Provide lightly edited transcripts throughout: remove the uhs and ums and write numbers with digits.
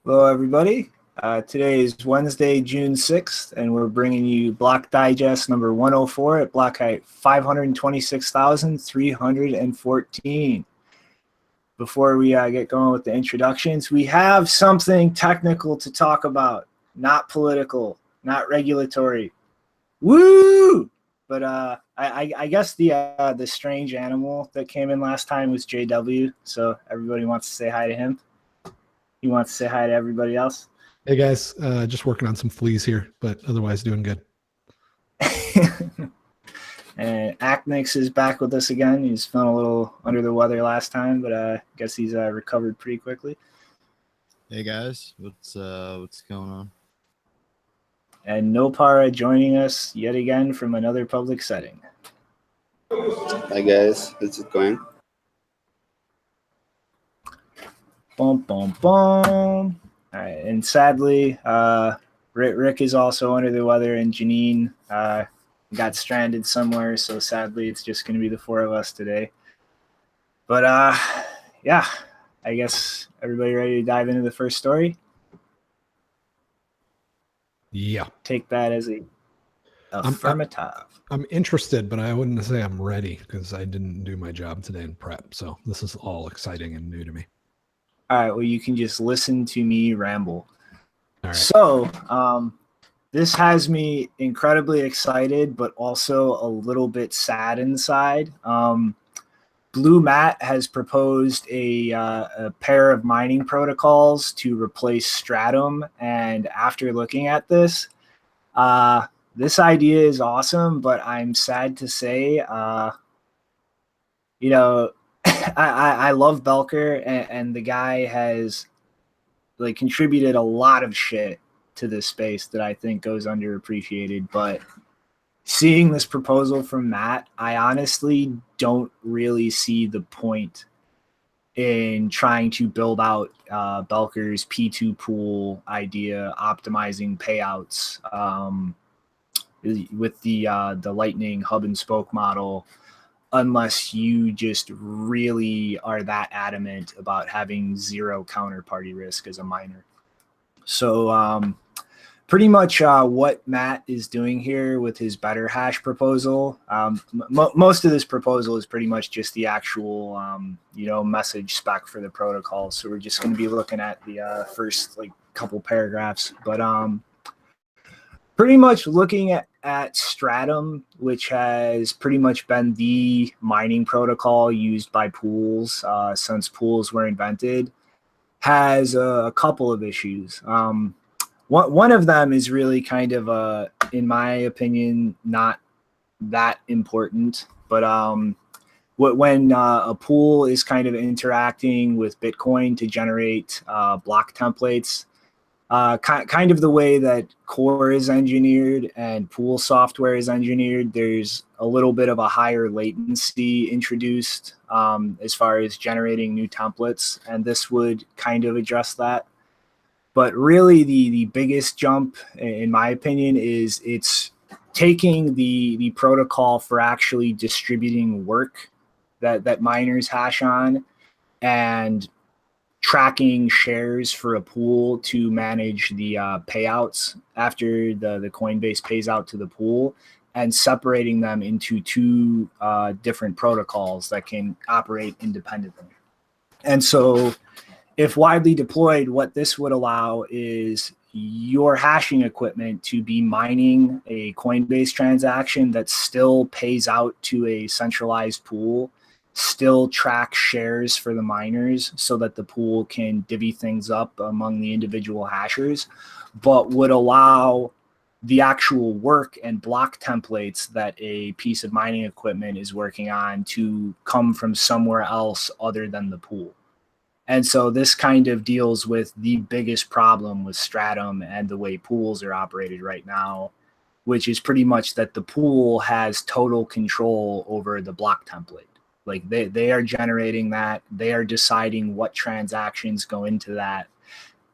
Hello, everybody. Today is Wednesday, June 6th, and we're bringing you Block Digest number 104 at block height 526,314. Before we get going with the introductions, we have something technical to talk about, not political, not regulatory. Woo! But I guess the strange animal that came in last time was JW, so everybody wants to say hi to him. He wants to say hi to everybody else. Hey guys, just working on some fleas here, but otherwise doing good. And Acnix is back with us again. He's feeling a little under the weather last time, but I guess he's recovered pretty quickly. Hey guys, what's going on? And Nopara joining us yet again from another public setting. Hi guys, how's it going? Boom, boom, boom. All right, and sadly, Rick is also under the weather, and Janine got stranded somewhere, so sadly, it's just going to be the four of us today. But yeah, I guess everybody ready to dive into the first story? Yeah. Take that as a affirmative. I'm interested, but I wouldn't say I'm ready because I didn't do my job today in prep. So this is all exciting and new to me. All right, well, you can just listen to me ramble. All right. So this has me incredibly excited, but also a little bit sad inside. Blue Matt has proposed a pair of mining protocols to replace Stratum. And after looking at this, this idea is awesome, but I'm sad to say, I love Belker, and the guy has contributed a lot of shit to this space that I think goes underappreciated. But seeing this proposal from Matt, I honestly don't really see the point in trying to build out Belker's P2 pool idea, optimizing payouts with the Lightning hub and spoke model, unless you just really are that adamant about having zero counterparty risk as a miner. So pretty much what Matt is doing here with his BetterHash proposal, most of this proposal is pretty much just the actual, message spec for the protocol. So we're just going to be looking at the first couple paragraphs. But pretty much looking at Stratum, which has pretty much been the mining protocol used by pools since pools were invented, has a couple of issues. One of them is really kind of, in my opinion, not that important. But when a pool is kind of interacting with Bitcoin to generate block templates, kind of the way that core is engineered and pool software is engineered, there's a little bit of a higher latency introduced as far as generating new templates, and this would kind of address that. But really the biggest jump, in my opinion, is it's taking the protocol for actually distributing work that miners hash on and tracking shares for a pool to manage the payouts after the Coinbase pays out to the pool, and separating them into two different protocols that can operate independently. And so if widely deployed, what this would allow is your hashing equipment to be mining a Coinbase transaction that still pays out to a centralized pool, still track shares for the miners so that the pool can divvy things up among the individual hashers, but would allow the actual work and block templates that a piece of mining equipment is working on to come from somewhere else other than the pool. And so this kind of deals with the biggest problem with Stratum and the way pools are operated right now, which is pretty much that the pool has total control over the block template. Like they are generating that, they are deciding what transactions go into that.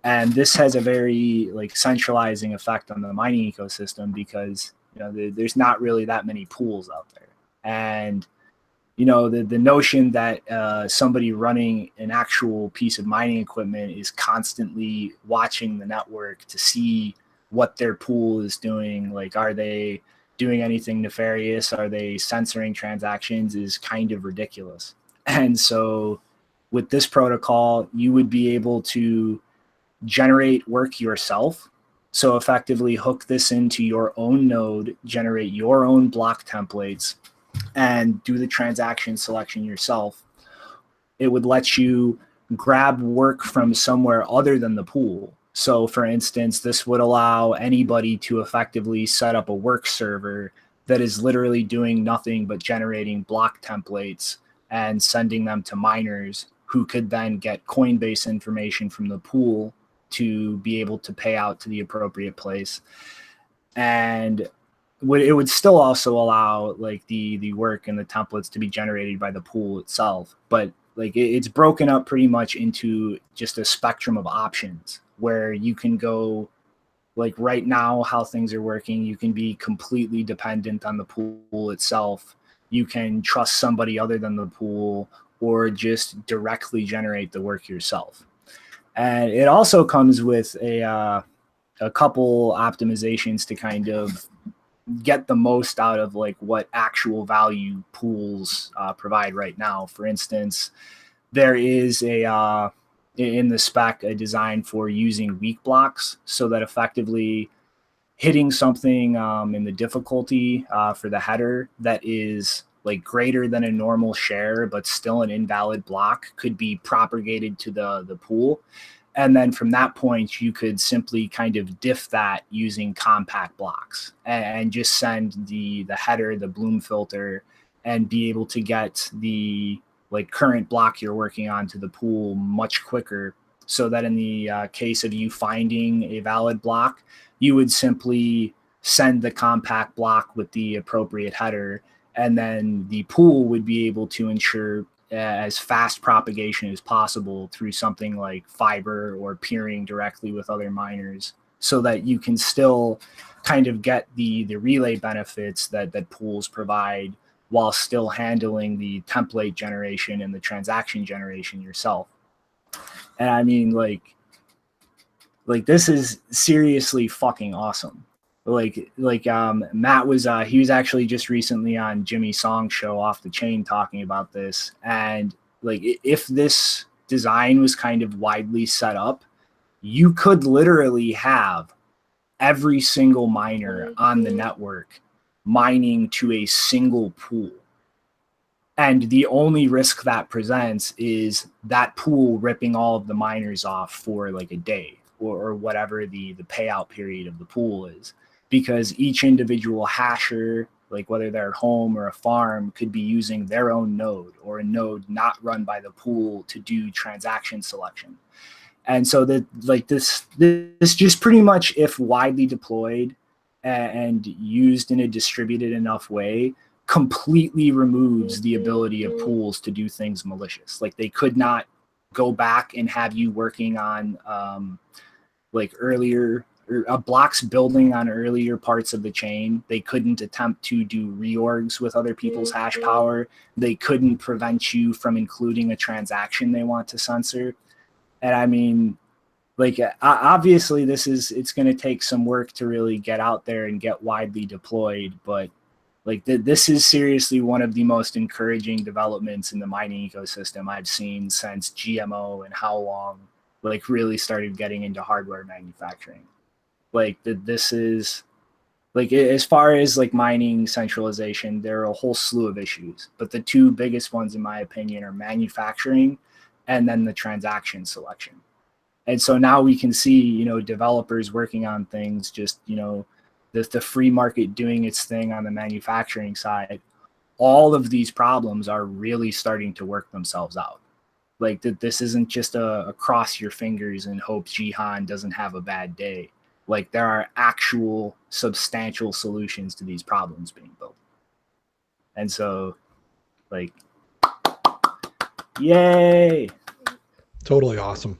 And this has a very centralizing effect on the mining ecosystem because there's not really that many pools out there. And the notion that somebody running an actual piece of mining equipment is constantly watching the network to see what their pool is doing. Like, are they doing anything nefarious? Are they censoring transactions? Is kind of ridiculous. And so with this protocol, you would be able to generate work yourself. So effectively hook this into your own node, generate your own block templates, and do the transaction selection yourself. It would let you grab work from somewhere other than the pool. So for instance, this would allow anybody to effectively set up a work server that is literally doing nothing but generating block templates and sending them to miners who could then get Coinbase information from the pool to be able to pay out to the appropriate place. And it would still also allow like the work and the templates to be generated by the pool itself. But like it's broken up pretty much into just a spectrum of options where you can go, like right now, how things are working, you can be completely dependent on the pool itself. You can trust somebody other than the pool, or just directly generate the work yourself. And it also comes with a couple optimizations to kind of get the most out of like what actual value pools provide right now. For instance, there is in the spec a design for using weak blocks, so that effectively hitting something in the difficulty for the header that is like greater than a normal share but still an invalid block could be propagated to the pool. And then from that point, you could simply kind of diff that using compact blocks and just send the header, the Bloom filter, and be able to get the like current block you're working on to the pool much quicker. So that in the case of you finding a valid block, you would simply send the compact block with the appropriate header, and then the pool would be able to ensure as fast propagation as possible through something like Fiber or peering directly with other miners, so that you can still kind of get the relay benefits that pools provide while still handling the template generation and the transaction generation yourself. And I mean, like this is seriously fucking awesome. Matt was he was actually just recently on Jimmy Song's show Off the Chain talking about this. And like, if this design was kind of widely set up, you could literally have every single miner on the network mining to a single pool. And the only risk that presents is that pool ripping all of the miners off for like a day or whatever the payout period of the pool is. Because each individual hasher, like whether they're at home or a farm, could be using their own node or a node not run by the pool to do transaction selection. And so that like this just pretty much, if widely deployed and used in a distributed enough way, completely removes the ability of pools to do things malicious. Like they could not go back and have you working on like earlier blocks building on earlier parts of the chain. They couldn't attempt to do reorgs with other people's hash power. They couldn't prevent you from including a transaction they want to censor. And I mean, like, obviously it's going to take some work to really get out there and get widely deployed. But like this is seriously one of the most encouraging developments in the mining ecosystem I've seen since GMO and how long like really started getting into hardware manufacturing. Like this is like, as far as like mining centralization, there are a whole slew of issues, but the two biggest ones in my opinion are manufacturing and then the transaction selection. And so now we can see, developers working on things, just, the free market doing its thing on the manufacturing side. All of these problems are really starting to work themselves out. Like this isn't just a cross your fingers and hope Jihan doesn't have a bad day. Like there are actual substantial solutions to these problems being built. And so like, yay. Totally awesome.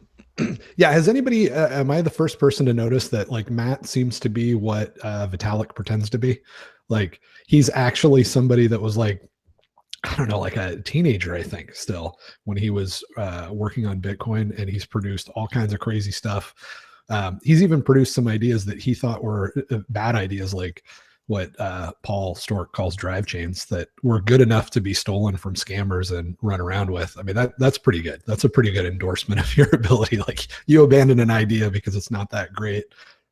Yeah. Has anybody, am I the first person to notice that like Matt seems to be what Vitalik pretends to be? Like he's actually somebody that was like I don't know, like a teenager, I think, still, when he was working on Bitcoin, and he's produced all kinds of crazy stuff. He's even produced some ideas that he thought were bad ideas, like what Paul Stork calls drive chains, that were good enough to be stolen from scammers and run around with. I mean, that's pretty good. That's a pretty good endorsement of your ability. Like, you abandon an idea because it's not that great,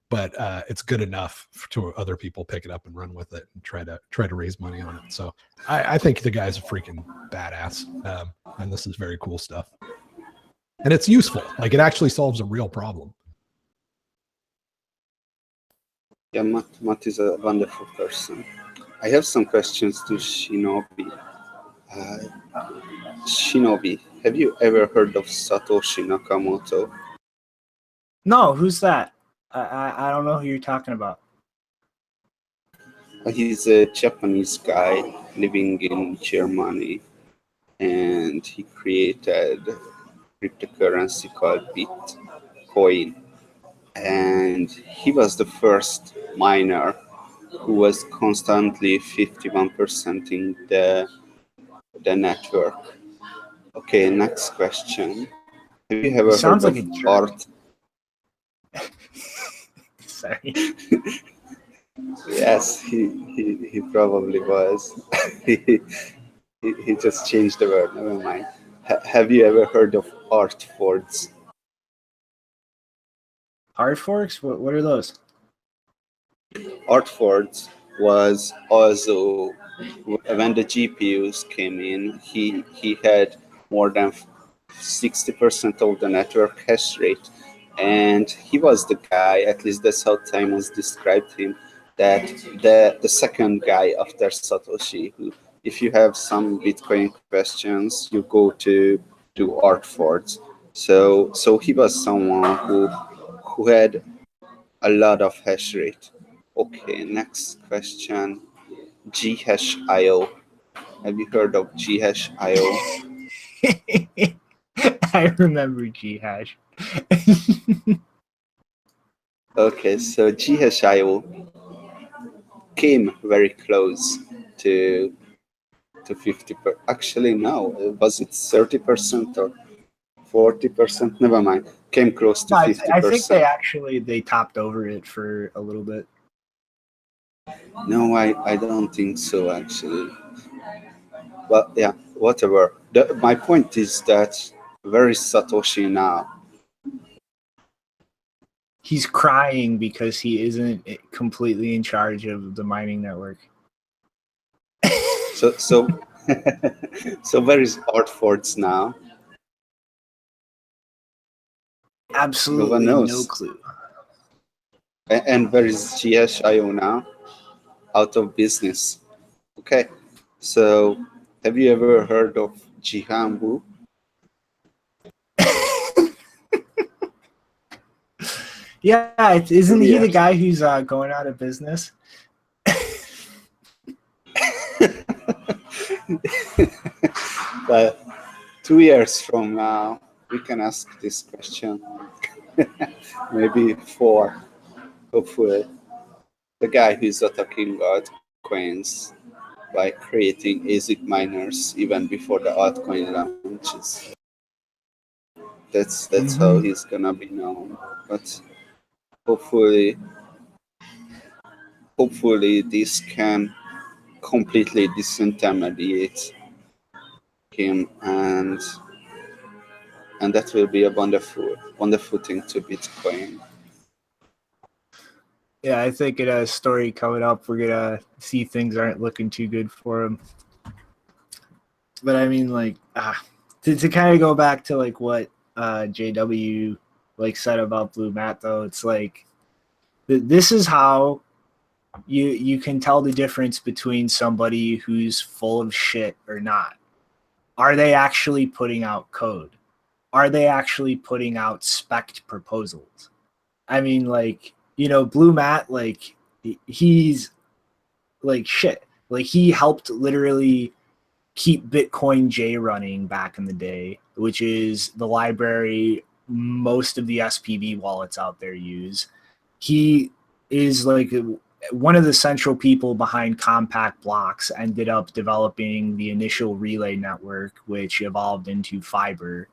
but it's good enough to other people pick it up and run with it and try to raise money on it. So I think the guy's a freaking badass, and this is very cool stuff. And it's useful. Like, it actually solves a real problem. Yeah, Matt is a wonderful person. I have some questions to Shinobi. Shinobi, have you ever heard of Satoshi Nakamoto? No, who's that? I don't know who you're talking about. He's a Japanese guy living in Germany, and he created a cryptocurrency called Bitcoin. And he was the first miner who was constantly 51%ing the network. Okay, next question. Have you ever Sounds heard like of a art? Sorry. Yes, he probably was. he just changed the word. Never mind. Have you ever heard of art fords? Hard forks? What are those? Art fords was also, when the GPUs came in, he had more than 60% of the network hash rate. And he was the guy, at least that's how Timos described him, that the second guy after Satoshi, who, if you have some Bitcoin questions, you go to Art Fords. So he was someone who had a lot of hash rate. Okay, next question. Ghash.io. Have you heard of Ghash.io? I remember Ghash. Okay, so Ghash.io came very close to 50%. Actually, no, was it 30% or 40%? Never mind. Came close to No, 50%. I think they topped over it for a little bit. No, I don't think so, actually. But yeah, whatever. My point is that where is Satoshi now? He's crying because he isn't completely in charge of the mining network. So so where is Art Fords now? Absolutely No one no knows. clue. And where is Ghash.io now? Out of business. Okay, so have you ever heard of Jihan? Yeah, isn't he Yeah. the guy who's going out of business? But 2 years from now, we can ask this question. Maybe 4, hopefully. The guy who's attacking altcoins by creating ASIC miners even before the altcoin launches. That's how he's gonna be known. But hopefully this can completely disintermediate him, and that will be a wonderful thing to Bitcoin. Yeah, I think in a story coming up, we're gonna see things aren't looking too good for him. But I mean, like, to kind of go back to like what JW like said about Blue Matt, though, it's like this is how you can tell the difference between somebody who's full of shit or not. Are they actually putting out code? Are they actually putting out spec proposals? I mean, like, Blue Matt, like, he's like shit. Like, he helped literally keep Bitcoin J running back in the day, which is the library most of the SPV wallets out there use. He is like one of the central people behind compact blocks ended up developing the initial relay network, which evolved into fiber.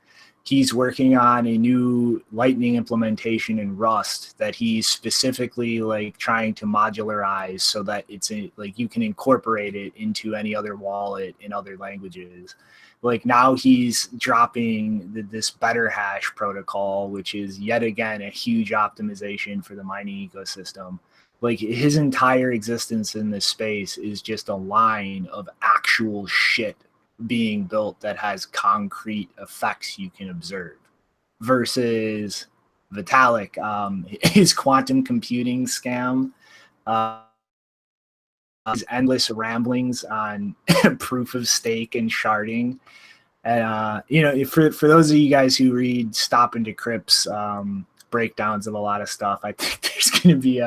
He's working on a new Lightning implementation in Rust that he's specifically like trying to modularize so that it's like you can incorporate it into any other wallet in other languages. Like now he's dropping this BetterHash protocol, which is yet again a huge optimization for the mining ecosystem. Like his entire existence in this space is just a line of actual shit being built that has concrete effects you can observe, versus Vitalik, his quantum computing scam, his endless ramblings on proof of stake and sharding. And you know, for those of you guys who read Stop and Decrypt's breakdowns of a lot of stuff, I think there's going to be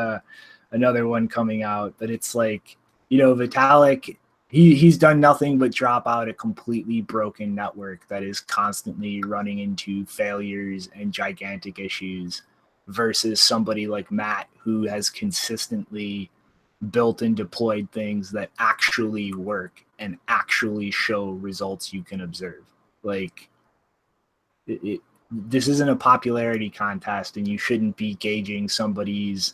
another one coming out. But it's like, you know, Vitalik, he's done nothing but drop out a completely broken network that is constantly running into failures and gigantic issues, versus somebody like Matt, who has consistently built and deployed things that actually work and actually show results you can observe. Like this isn't a popularity contest, and you shouldn't be gauging somebody's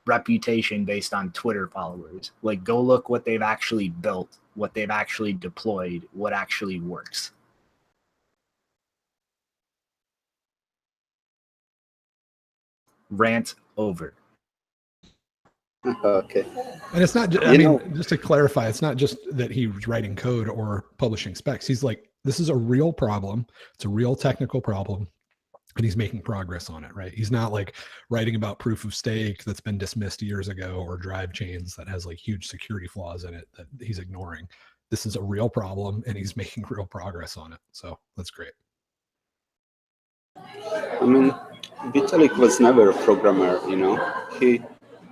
reputation based on Twitter followers. Like, go look what they've actually built, what they've actually deployed, what actually works. Rant over. Okay. And it's not, I mean, just to clarify, it's not just that he's writing code or publishing specs. He's like, this is a real problem. It's a real technical problem. And he's making progress on it, right? He's not like writing about proof of stake that's been dismissed years ago, or drive chains that has like huge security flaws in it that he's ignoring. This is a real problem, and he's making real progress on it. So that's great. I mean, Vitalik was never a programmer, you know.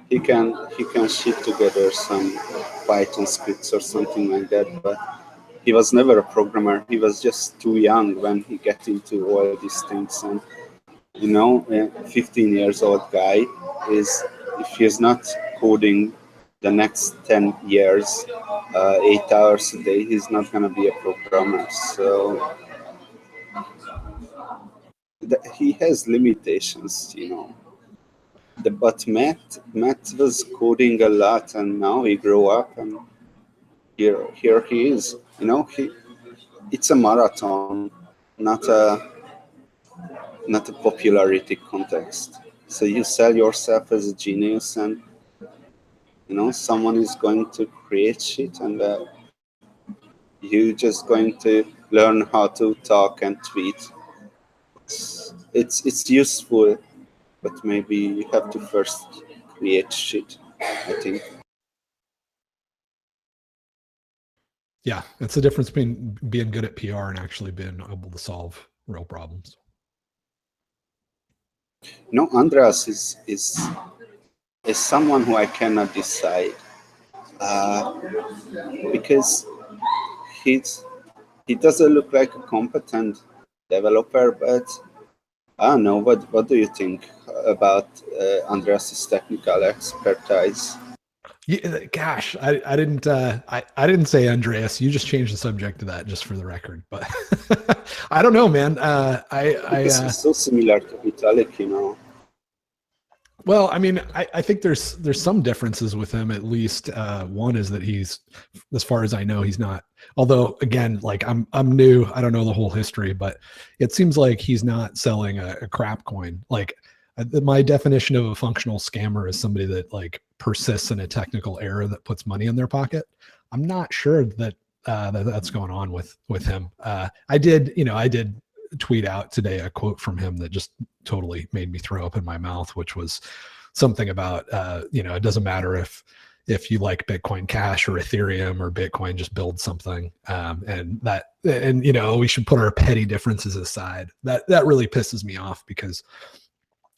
He can ship together some Python scripts or something like that, but he was never a programmer. He was just too young when he got into all these things. And, you know, a 15 years old guy is, if he's not coding the next 10 years, 8 hours a day, he's not going to be a programmer. So he has limitations, you know. But Matt was coding a lot, and now he grew up, and here he is. You know, it's a marathon, not a popularity contest. So you sell yourself as a genius, and you know someone is going to create shit, and you're just going to learn how to talk and tweet. It's useful, but maybe you have to first create shit, I think. Yeah, it's the difference between being good at PR and actually being able to solve real problems. You know, Andreas is someone who I cannot decide because he doesn't look like a competent developer, but I don't know. What do you think about Andreas' technical expertise? Yeah, gosh, I didn't say Andreas. You just changed the subject to that, just for the record. But I don't know, man. It's so similar to Vitalik, you know. Well, I mean, I think there's some differences with him. At least one is that he's, as far as I know, he's not. Although, again, like I'm new. I don't know the whole history, but it seems like he's not selling a crap coin. Like my definition of a functional scammer is somebody that like persists in a technical error that puts money in their pocket. I'm not sure that that's going on with him. I did tweet out today a quote from him that just totally made me throw up in my mouth, which was something about it doesn't matter if you like Bitcoin Cash or Ethereum or Bitcoin, just build something. And we should put our petty differences aside. That really pisses me off, because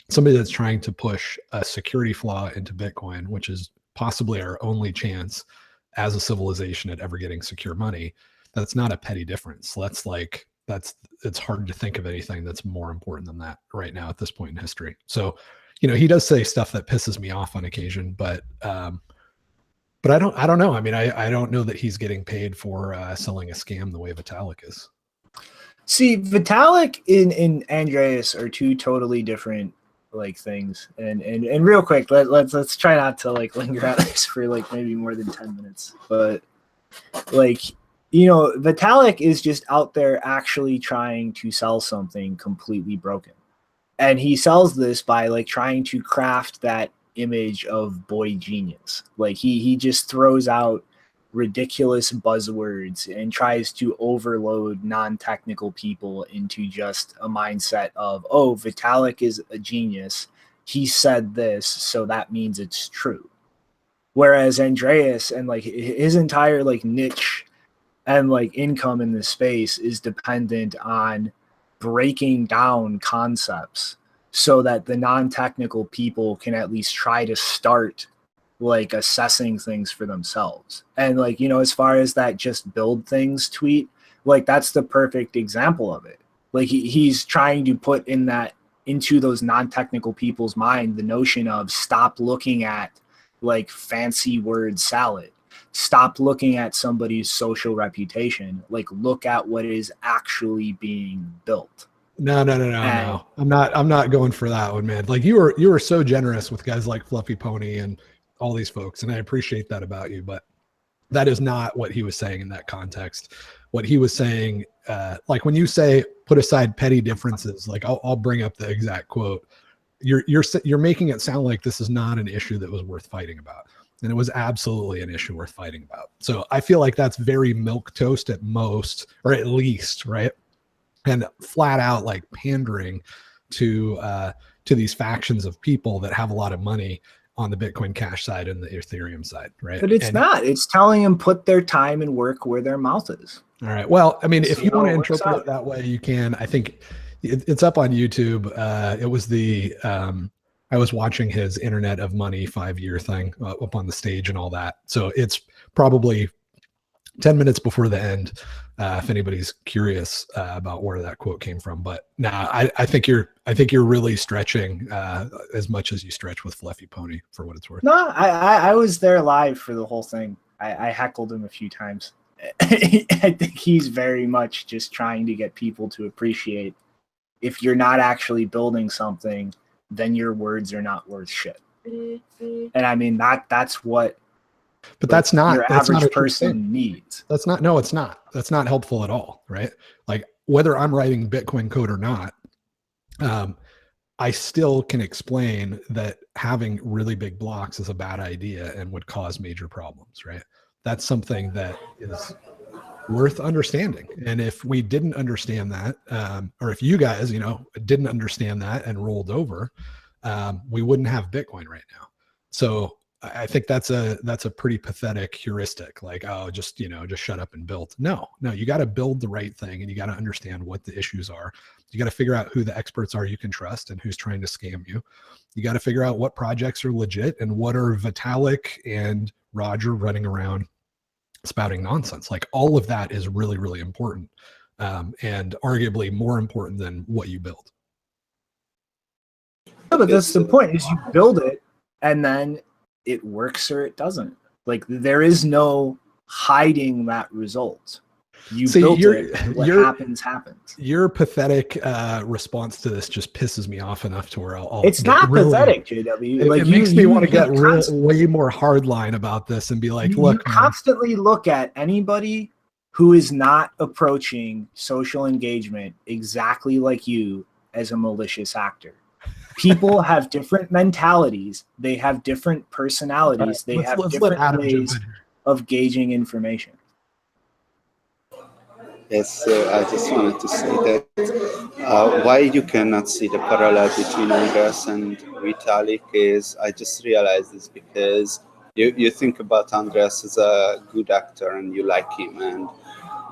somebody that's trying to push a security flaw into Bitcoin, which is possibly our only chance as a civilization at ever getting secure money, that's not a petty difference. It's hard to think of anything that's more important than that right now at this point in history. So, he does say stuff that pisses me off on occasion, but But I don't know. I mean, I don't know that he's getting paid for selling a scam the way Vitalik is. See, Vitalik and Andreas are two totally different like things. And real quick, let's try not to like linger on this for like maybe more than 10 minutes. But like, you know, Vitalik is just out there actually trying to sell something completely broken. And he sells this by like trying to craft that image of boy genius. Like he just throws out ridiculous buzzwords and tries to overload non-technical people into just a mindset of, oh, Vitalik is a genius. He said this, so that means it's true. Whereas Andreas and like his entire like niche and like income in this space is dependent on breaking down concepts so that the non-technical people can at least try to start like assessing things for themselves. And like, you know, as far as that just build things tweet, like that's the perfect example of it. Like he's trying to put in that into those non-technical people's mind the notion of stop looking at like fancy word salad. Stop looking at somebody's social reputation. Like look at what is actually being built. No. I'm not going for that one, man. Like you were so generous with guys like Fluffy Pony and all these folks, and I appreciate that about you, but that is not what he was saying in that context. What he was saying, like when you say put aside petty differences, like I'll bring up the exact quote. You're making it sound like this is not an issue that was worth fighting about. And it was absolutely an issue worth fighting about. So I feel like that's very milquetoast at most, or at least, right? And flat out like pandering to these factions of people that have a lot of money on the Bitcoin Cash side and the Ethereum side, right? But it's not. It's telling them put their time and work where their mouth is. All right. Well, I mean, if you want to interpret it that way, you can. I think it's up on YouTube. It was the I was watching his Internet of Money 5-year thing up on the stage and all that. So it's probably 10 minutes before the end, if anybody's curious about where that quote came from. But I think you're really stretching as much as you stretch with Fluffy Pony, for what it's worth. No, I was there live for the whole thing. I heckled him a few times. I think he's very much just trying to get people to appreciate if you're not actually building something, then your words are not worth shit. And I mean that's what. But that's not your average person needs. It's not That's not helpful at all, right? Like whether I'm writing Bitcoin code or not, I still can explain that having really big blocks is a bad idea and would cause major problems, right? That's something that is worth understanding. And if we didn't understand that, or if you guys, didn't understand that and rolled over, we wouldn't have Bitcoin right now. So I think that's a pretty pathetic heuristic. Like, oh, just shut up and build. No, you got to build the right thing and you got to understand what the issues are. You got to figure out who the experts are you can trust and who's trying to scam you. You got to figure out what projects are legit and what are Vitalik and Roger running around spouting nonsense. Like all of that is really, really important, and arguably more important than what you build. No, but that's the point, is you build it and then it works or it doesn't. Like there is no hiding that result. You built it. What happens. Your pathetic response to this just pisses me off enough to where I'll it's not really pathetic, JW. It makes me want to get way more hardline about this and be like, look, you constantly look at anybody who is not approaching social engagement exactly like you as a malicious actor. People have different mentalities. They have different personalities. They have different ways of gauging information. Yes, I just wanted to say that why you cannot see the parallel between Andreas and Vitalik is, I just realized this because you think about Andreas as a good actor and you like him, and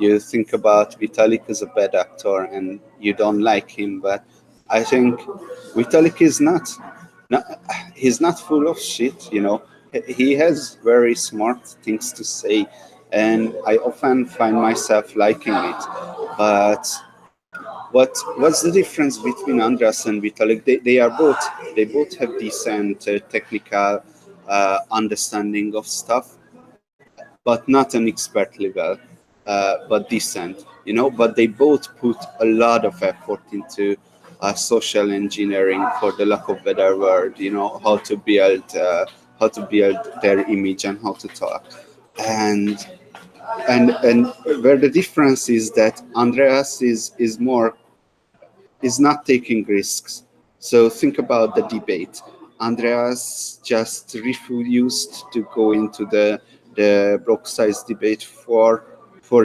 you think about Vitalik as a bad actor and you don't like him. But I think Vitalik is he's not full of shit, He has very smart things to say, and I often find myself liking it. But what's the difference between Andreas and Vitalik? They both have decent technical understanding of stuff, but not an expert level, but decent, but they both put a lot of effort into social engineering, for the lack of better word, how to build their image and how to talk. And where the difference is that Andreas is not taking risks. So think about the debate. Andreas just refused to go into the block size debate for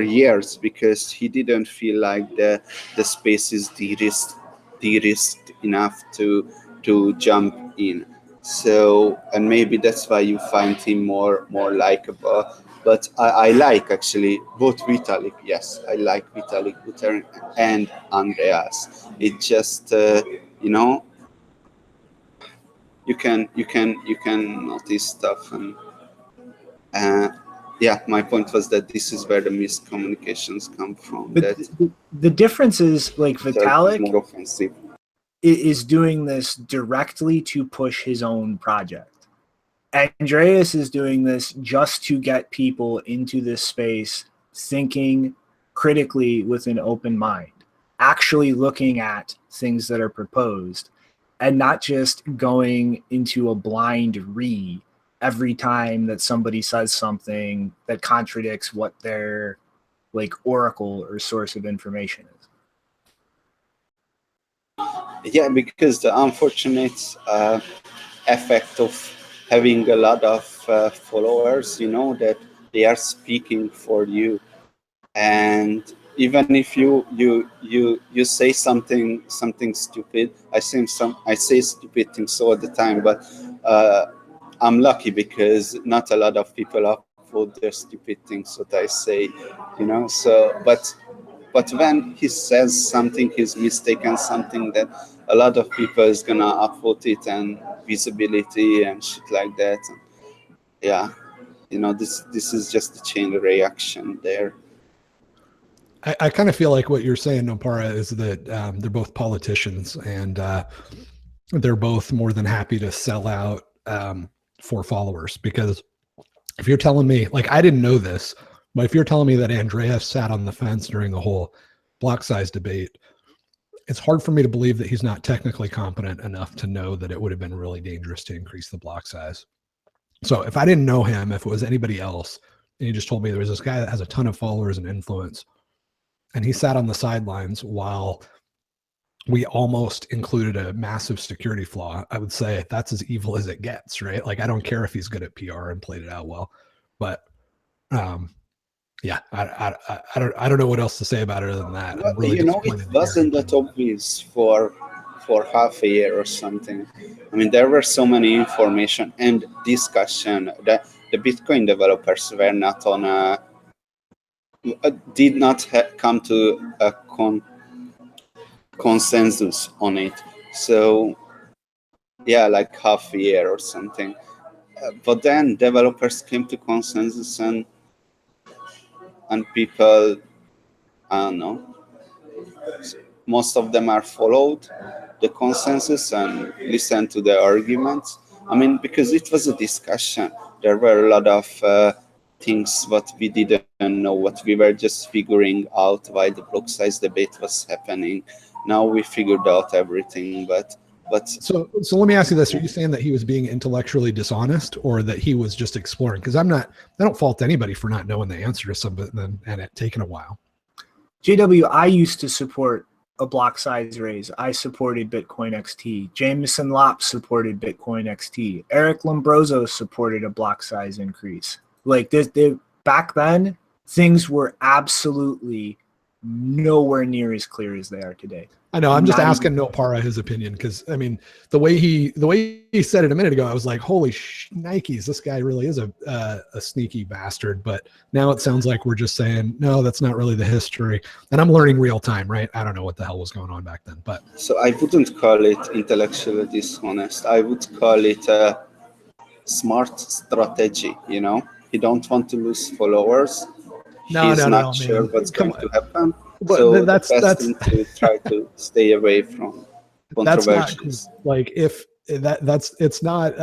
years, because he didn't feel like the space is de-risked enough to jump in. So, and maybe that's why you find him more likable. But I like actually both Vitalik. Yes, I like Vitalik Buterin and Andreas. It just you can notice stuff, and yeah, my point was that this is where the miscommunications come from. But the difference is, like, Vitalik more offensive is doing this directly to push his own project. Andreas is doing this just to get people into this space thinking critically with an open mind, actually looking at things that are proposed, and not just going into a blind read every time that somebody says something that contradicts what their, like, oracle or source of information is. Yeah, because the unfortunate effect of having a lot of followers, that they are speaking for you, and even if you say something stupid, I say stupid things all the time, but I'm lucky because not a lot of people upvote their stupid things what I say, So, but when he says something, he's mistaken something, that a lot of people is gonna upvote it, and visibility and shit like that. And yeah, this is just a chain reaction there. I kind of feel like what you're saying, Nopara, is that they're both politicians, and they're both more than happy to sell out for followers. Because if you're telling me, like, I didn't know this, but if you're telling me that Andreas sat on the fence during the whole block size debate, it's hard for me to believe that he's not technically competent enough to know that it would have been really dangerous to increase the block size. So if I didn't know him, if it was anybody else, and he just told me there was this guy that has a ton of followers and influence, and he sat on the sidelines while we almost included a massive security flaw, I would say that's as evil as it gets, right? Like, I don't care if he's good at PR and played it out well, but yeah, I don't know what else to say about it other than that. Well, really, it wasn't that obvious for half a year or something. I mean, there were so many information and discussion that the Bitcoin developers were not on did not come to a consensus on it. So yeah, like half a year or something. But then developers came to consensus, and people, I don't know, most of them are followed the consensus and listen to the arguments. I mean, because it was a discussion. There were a lot of things what we didn't know, what we were just figuring out while the block size debate was happening. Now we figured out everything, but so let me ask you this: are you saying that he was being intellectually dishonest, or that he was just exploring? Because I don't fault anybody for not knowing the answer to something and it taking a while. JW, I used to support a block size raise. I supported Bitcoin XT. Jameson Lopp supported Bitcoin XT. Eric Lombroso supported a block size increase. Like, back then, things were absolutely nowhere near as clear as they are today. I know. I'm just asking Nopara his opinion, because I mean, the way he said it a minute ago, I was like, "Holy Nikes, this guy really is a sneaky bastard." But now it sounds like we're just saying, "No, that's not really the history." And I'm learning real time, right? I don't know what the hell was going on back then, but so I wouldn't call it intellectually dishonest. I would call it a smart strategy. He don't want to lose followers. He's not sure what's going to happen. But so that's thing to try to stay away from controversies. Like, if it's not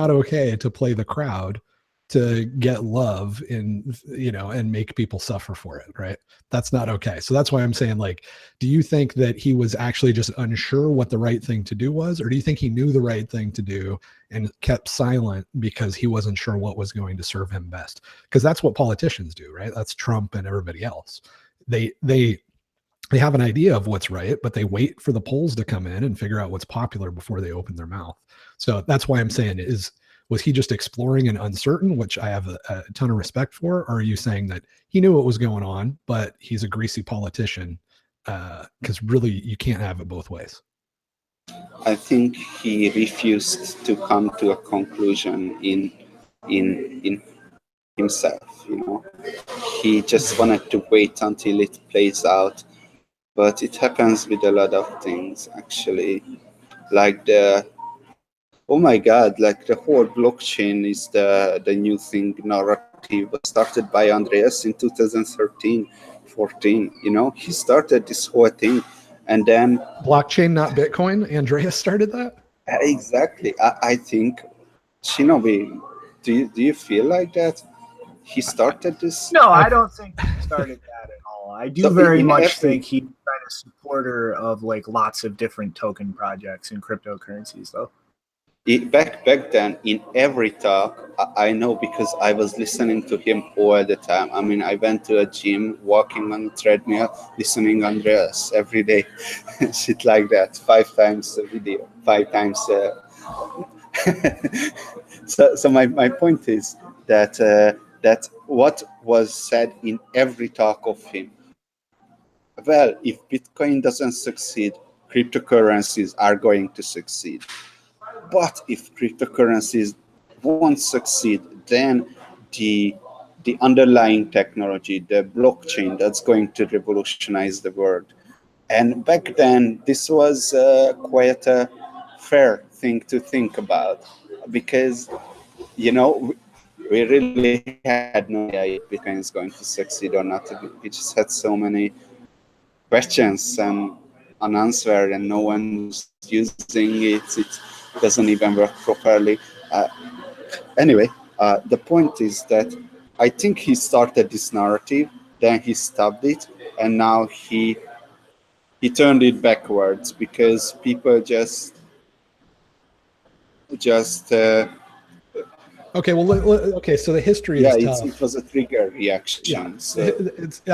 okay to play the crowd, to get love in, you know, and make people suffer for it, right? That's not okay. So that's why I'm saying, like, do you think that he was actually just unsure what the right thing to do was, or do you think he knew the right thing to do and kept silent because he wasn't sure what was going to serve him best? Because that's what politicians do, right? That's Trump and everybody else. They have an idea of what's right, but they wait for the polls to come in and figure out what's popular before they open their mouth. So that's why I'm saying, was he just exploring and uncertain, which I have a ton of respect for? Or are you saying that he knew what was going on, but he's a greasy politician? Because really, you can't have it both ways. I think he refused to come to a conclusion in himself. You know, he just wanted to wait until it plays out. But it happens with a lot of things, actually, like oh my God, like the whole blockchain is the new thing. Narrative was started by Andreas in 2013, 14. You know, he started this whole thing, and then blockchain, not Bitcoin. Andreas started that. Exactly. I think, Shinobi, do you feel like that? He started this? No, I don't think he started that at all. I do very much think he's a supporter of like lots of different token projects and cryptocurrencies, though. Back then, in every talk, I know because I was listening to him all the time. I mean, I went to a gym, walking on a treadmill, listening Andreas every day, shit like that, 5 times a video, 5 times. So my point is that what was said in every talk of him. Well, if Bitcoin doesn't succeed, cryptocurrencies are going to succeed. But if cryptocurrencies won't succeed, then the underlying technology, the blockchain, that's going to revolutionize the world. And back then, this was quite a fair thing to think about, because, you know, we really had no idea if Bitcoin is going to succeed or not. We just had so many questions and unanswered, and no one was using it. It doesn't even work properly. Anyway, the point is that I think he started this narrative, then he stopped it, and now he turned it backwards because people just okay, well, okay. So the history is tough. It was a trigger reaction. Yeah, so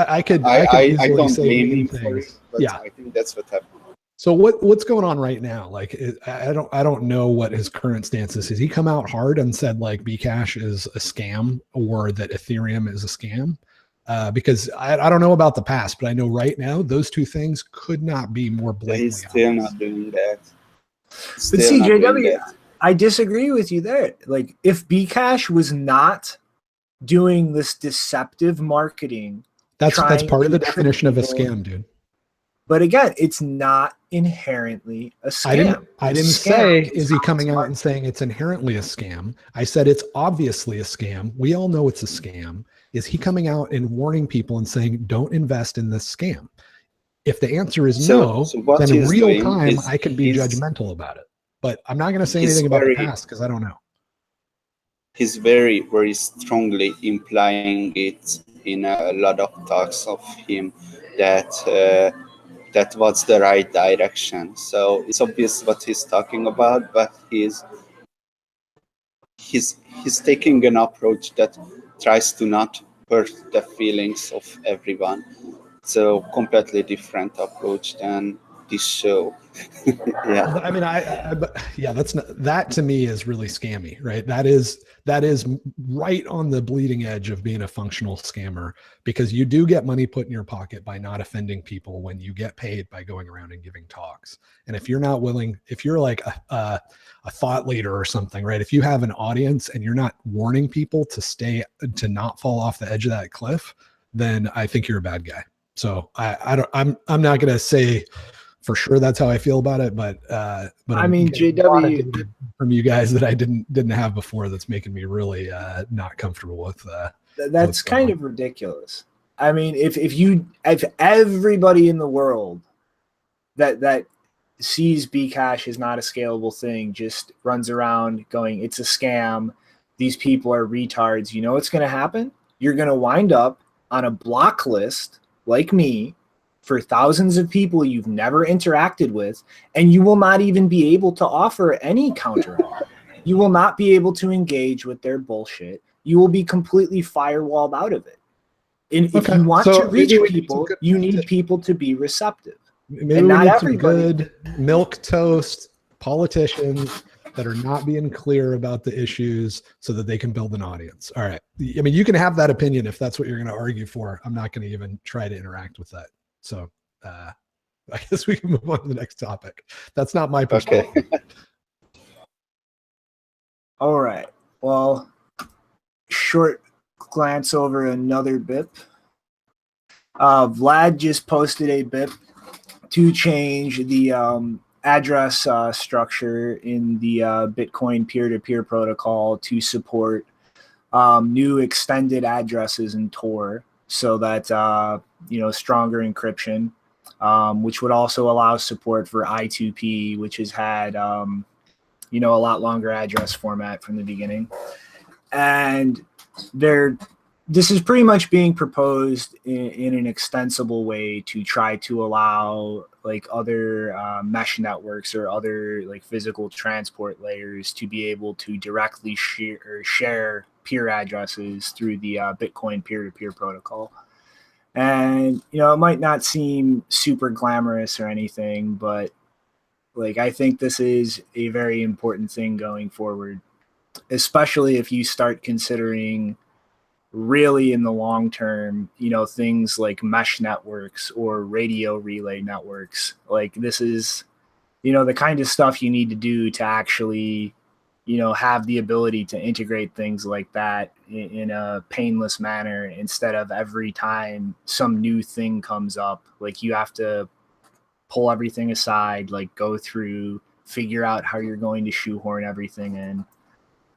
I could easily don't say blame mean him for it, things. but Yeah, I think that's what happened. So what's going on right now? Like, I don't know what his current stance is. Has he come out hard and said like Bcash is a scam or that Ethereum is a scam? Because I don't know about the past, but I know right now those two things could not be more blatantly He's still obvious. not doing that. But see, JW, I disagree with you there. Like, if Bcash was not doing this deceptive marketing, that's part of the definition of a scam, dude. But again, it's not inherently a scam. I didn't say, is he coming out and saying it's inherently a scam? I said it's obviously a scam. We all know it's a scam. Is he coming out and warning people and saying, don't invest in this scam? If the answer is no, then in real time, I can be judgmental about it. But I'm not going to say anything about the past because I don't know. He's very, very strongly implying it in a lot of talks of him that that was the right direction. So it's obvious what he's talking about, but he's taking an approach that tries to not hurt the feelings of everyone. So completely different approach than this show. Yeah. I mean, that to me is really scammy, right? That is right on the bleeding edge of being a functional scammer, because you do get money put in your pocket by not offending people when you get paid by going around and giving talks. And if you're not willing, if you're like a thought leader or something, right? If you have an audience and you're not warning people to not fall off the edge of that cliff, then I think you're a bad guy. So I'm not going to say for sure that's how I feel about it, but I mean, JW, from you guys that I didn't have before, that's making me really not comfortable with. That's kind of ridiculous. I mean, if everybody in the world that sees Bcash is not a scalable thing just runs around going, it's a scam, these people are retards, you know what's going to happen? You're going to wind up on a block list like me for thousands of people you've never interacted with, and you will not even be able to offer any counter. You will not be able to engage with their bullshit. You will be completely firewalled out of it. And if you want to reach people, you need people to be receptive. Maybe we need some good milk toast politicians that are not being clear about the issues so that they can build an audience. All right. I mean, you can have that opinion if that's what you're going to argue for. I'm not going to even try to interact with that. So I guess we can move on to the next topic. That's not my perspective. Okay. All right. Well, short glance over another BIP. Vlad just posted a BIP to change the address structure in the Bitcoin peer-to-peer protocol to support new extended addresses in Tor, so that stronger encryption, which would also allow support for I2P, which has had a lot longer address format from the beginning. And this is pretty much being proposed in an extensible way to try to allow like other mesh networks or other like physical transport layers to be able to directly share peer addresses through the Bitcoin peer-to-peer protocol. And, it might not seem super glamorous or anything, but like, I think this is a very important thing going forward, especially if you start considering really in the long term, things like mesh networks or radio relay networks. Like this is, the kind of stuff you need to do to actually, have the ability to integrate things like that in a painless manner, instead of every time some new thing comes up, like you have to pull everything aside, like go through, figure out how you're going to shoehorn everything in.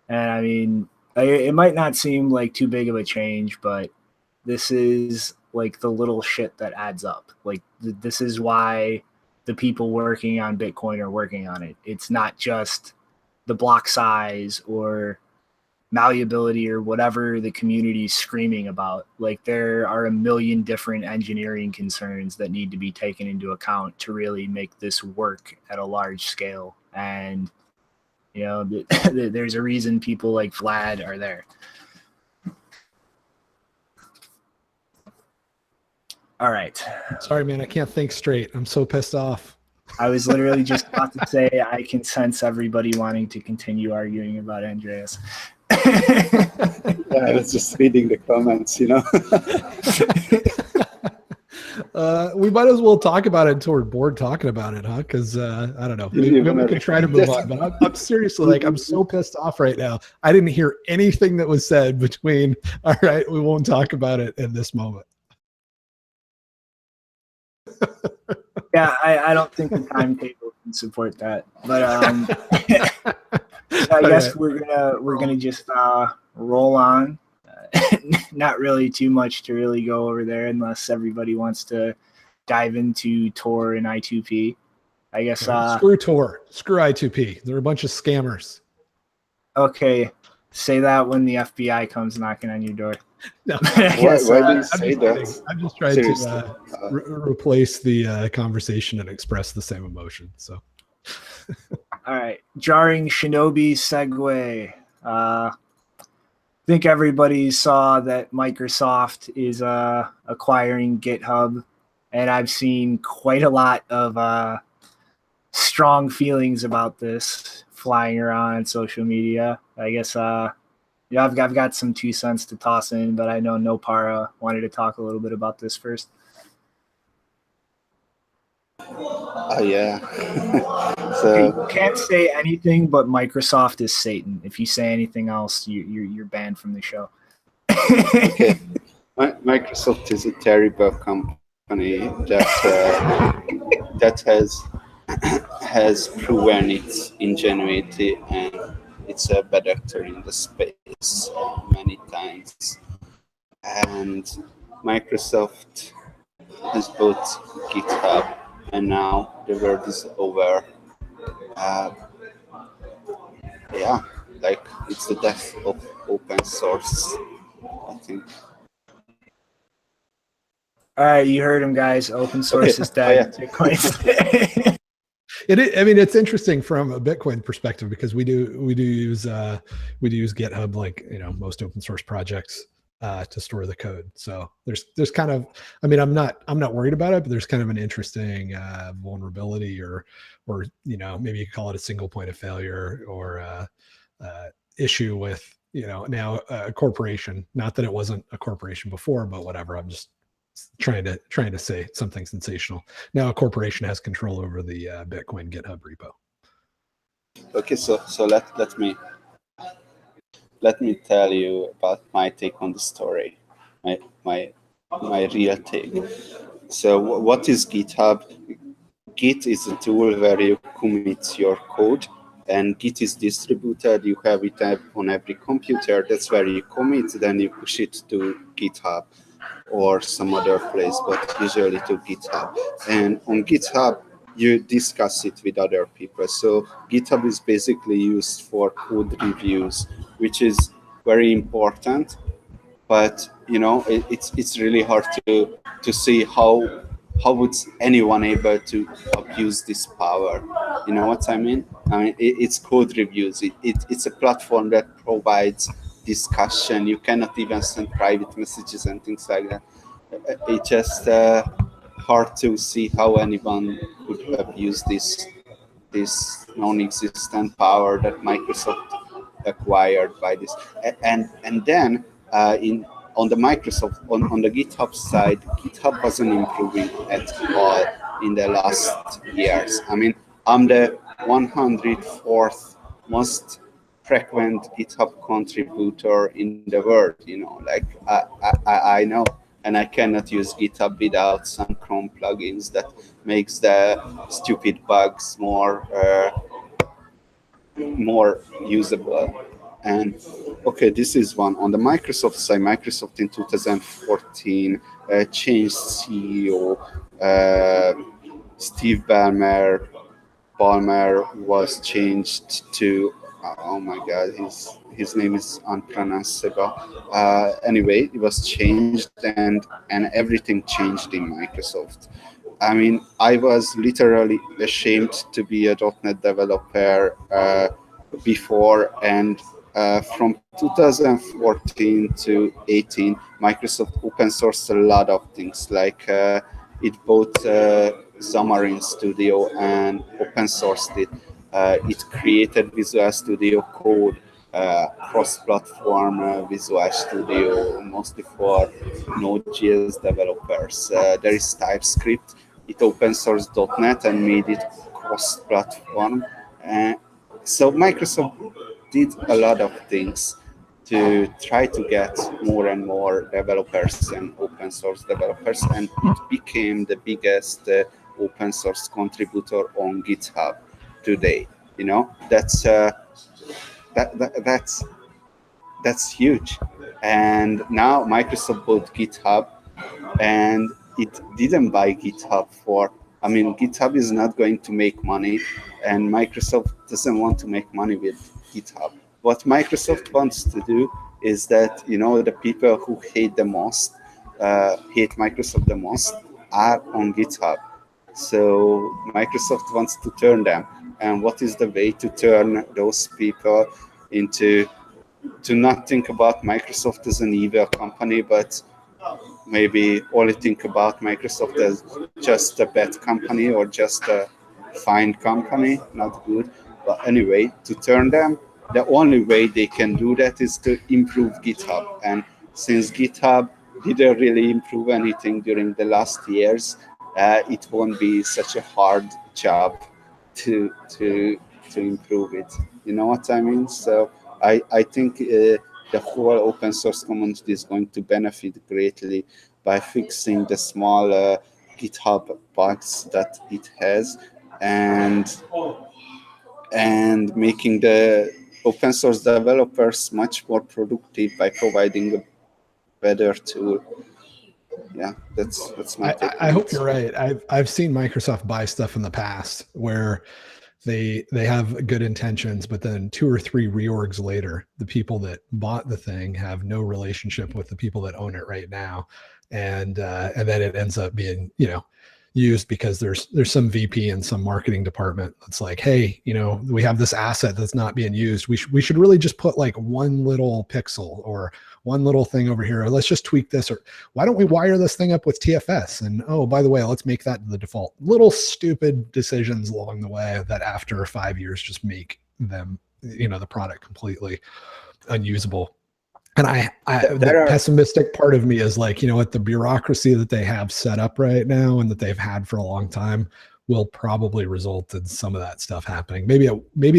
And I mean, it might not seem like too big of a change, but this is like the little shit that adds up. Like this is why the people working on Bitcoin are working on it. It's not just the block size or malleability or whatever the community is screaming about. Like there are a million different engineering concerns that need to be taken into account to really make this work at a large scale. And there's a reason people like Vlad are there. All right. Sorry, man. I can't think straight. I'm so pissed off. I was literally just about to say I can sense everybody wanting to continue arguing about Andreas. Yeah, I was just reading the comments, We might as well talk about it until we're bored talking about it, huh? Because I don't know. Maybe we can try to move on. But I'm seriously like, I'm so pissed off right now. I didn't hear anything that was said between, all right, we won't talk about it in this moment. Yeah, I don't think the timetable can support that. But so I guess we're gonna just roll on. Not really too much to really go over there, unless everybody wants to dive into Tor and I2P. I guess screw Tor, screw I2P. They're a bunch of scammers. Okay, say that when the FBI comes knocking on your door. No, why do you say that? I'm just trying to replace the conversation and express the same emotion. So, all right, jarring Shinobi segue. I think everybody saw that Microsoft is acquiring GitHub, and I've seen quite a lot of strong feelings about this flying around on social media. I guess I've got some 2 cents to toss in, but I know Nopara wanted to talk a little bit about this first. Yeah. So you can't say anything, but Microsoft is Satan. If you say anything else, you're banned from the show. Okay. Microsoft is a terrible company that has proven its ingenuity, and it's a bad actor in the space many times. And Microsoft has bought GitHub, and now the world is over. Yeah, Like, it's the death of open source, I think. All right, you heard him, guys. Open source is dead. Bitcoin's dead. I mean, it's interesting from a Bitcoin perspective because we do use GitHub, like, you know, most open source projects, to store the code. So there's kind of, I mean, I'm not worried about it, but there's kind of an interesting vulnerability, or you know, maybe you could call it a single point of failure, or issue with, you know, now a corporation. Not that it wasn't a corporation before, but whatever. I'm just trying to say something sensational. Now a corporation has control over the Bitcoin GitHub repo. Okay, so let me tell you about my take on the story, my real take. So what is GitHub? Git is a tool where you commit your code, and Git is distributed. You have it on every computer. That's where you commit, then you push it to GitHub or some other place, but usually to GitHub. And on GitHub, you discuss it with other people. So GitHub is basically used for code reviews, which is very important. But you know, it's really hard to see how would anyone able to abuse this power. You know what I mean? I mean, it's code reviews. It's a platform that provides discussion. You cannot even send private messages and things like that. It's just hard to see how anyone could abuse this non-existent power that Microsoft acquired by this. And then on the Microsoft, on the GitHub side, GitHub wasn't improving at all in the last years. I mean, I'm the 104th most frequent GitHub contributor in the world. You know, like I know, and I cannot use GitHub without some Chrome plugins that makes the stupid bugs more usable. And okay, this is one. On the Microsoft side, Microsoft in 2014 changed CEO. Steve Ballmer was changed to, oh my God, his name is unpronounceable. Anyway, it was changed, and everything changed in Microsoft. I mean, I was literally ashamed to be a .NET developer before, and from 2014 to 18, Microsoft open sourced a lot of things. Like it bought Xamarin Studio and open sourced it. It created Visual Studio Code, cross-platform Visual Studio, mostly for Node.js developers. There is TypeScript. It open sourced .NET and made it cross-platform. So Microsoft did a lot of things to try to get more and more developers and open source developers, and it became the biggest open source contributor on GitHub today. You know, that's huge. And now Microsoft bought GitHub, and it didn't buy GitHub for, I mean, GitHub is not going to make money, and Microsoft doesn't want to make money with GitHub. What Microsoft wants to do is that, you know, the people who hate Microsoft the most are on GitHub. So Microsoft wants to turn them. And what is the way to turn those people to not think about Microsoft as an evil company, but maybe only think about Microsoft as just a bad company or just a fine company, not good. But anyway, to turn them, the only way they can do that is to improve GitHub. And since GitHub didn't really improve anything during the last years, it won't be such a hard job to improve it. You know what I mean? So I think the whole open source community is going to benefit greatly by fixing the small GitHub bugs that it has, and making the open source developers much more productive by providing a better tool. Yeah, that's my take. I hope you're right. I've seen Microsoft buy stuff in the past where they have good intentions, but then 2 or 3 reorgs later, the people that bought the thing have no relationship with the people that own it right now, and then it ends up being, you know, used because there's some VP in some marketing department that's like, hey, you know, we have this asset that's not being used. We should really just put like one little pixel or one little thing over here. Or let's just tweak this. Or why don't we wire this thing up with TFS? And oh, by the way, let's make that the default. Little stupid decisions along the way that after 5 years just make them, you know, the product completely unusable. And the pessimistic part of me is like, you know what, the bureaucracy that they have set up right now and that they've had for a long time will probably result in some of that stuff happening. Maybe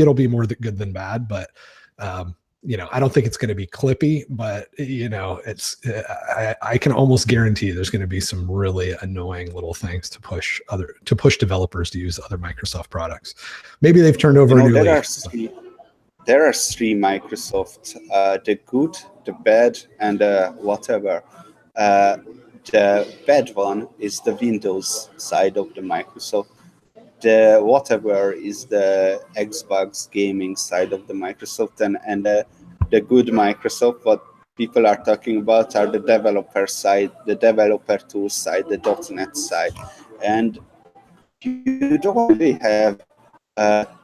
it'll be more good than bad, but you know, I don't think it's going to be clippy, but you know, I can almost guarantee there's going to be some really annoying little things to push developers to use other Microsoft products. Maybe they've turned over a new leaf. There are 3 Microsoft, the good, the bad, and whatever. The bad one is the Windows side of the Microsoft. The whatever is the Xbox gaming side of the Microsoft, and the good Microsoft, what people are talking about are the developer side, the developer tool side, the .NET side. And you don't really have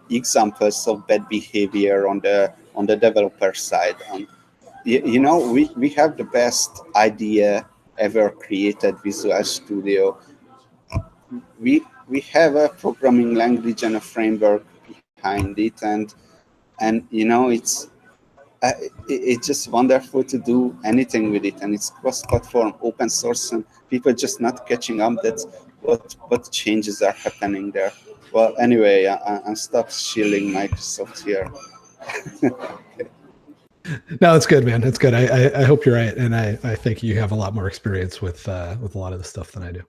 examples of bad behavior on the developer side. You know, we have the best idea ever created, Visual Studio. We have a programming language and a framework behind it, and you know, it's just wonderful to do anything with it, and it's cross-platform, open source, and people just not catching up. That's what changes are happening there. Well, anyway, I'm stop shilling Microsoft here. No, it's good, man. It's good. I hope you're right, and I think you have a lot more experience with a lot of the stuff than I do.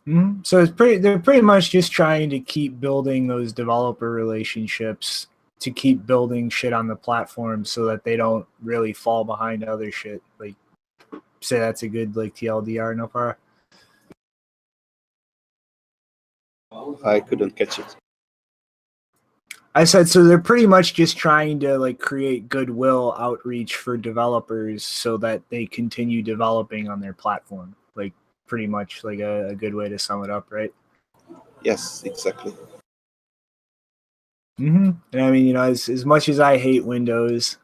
Mm-hmm. So they're pretty much just trying to keep building those developer relationships, to keep building shit on the platform so that they don't really fall behind other shit. Like, say that's a good like TLDR, Nopara? I couldn't catch it. I said, so they're pretty much just trying to like create goodwill outreach for developers so that they continue developing on their platform. Like, pretty much like a good way to sum it up, right? Yes, exactly. Mm-hmm. And I mean, you know, as much as I hate Windows,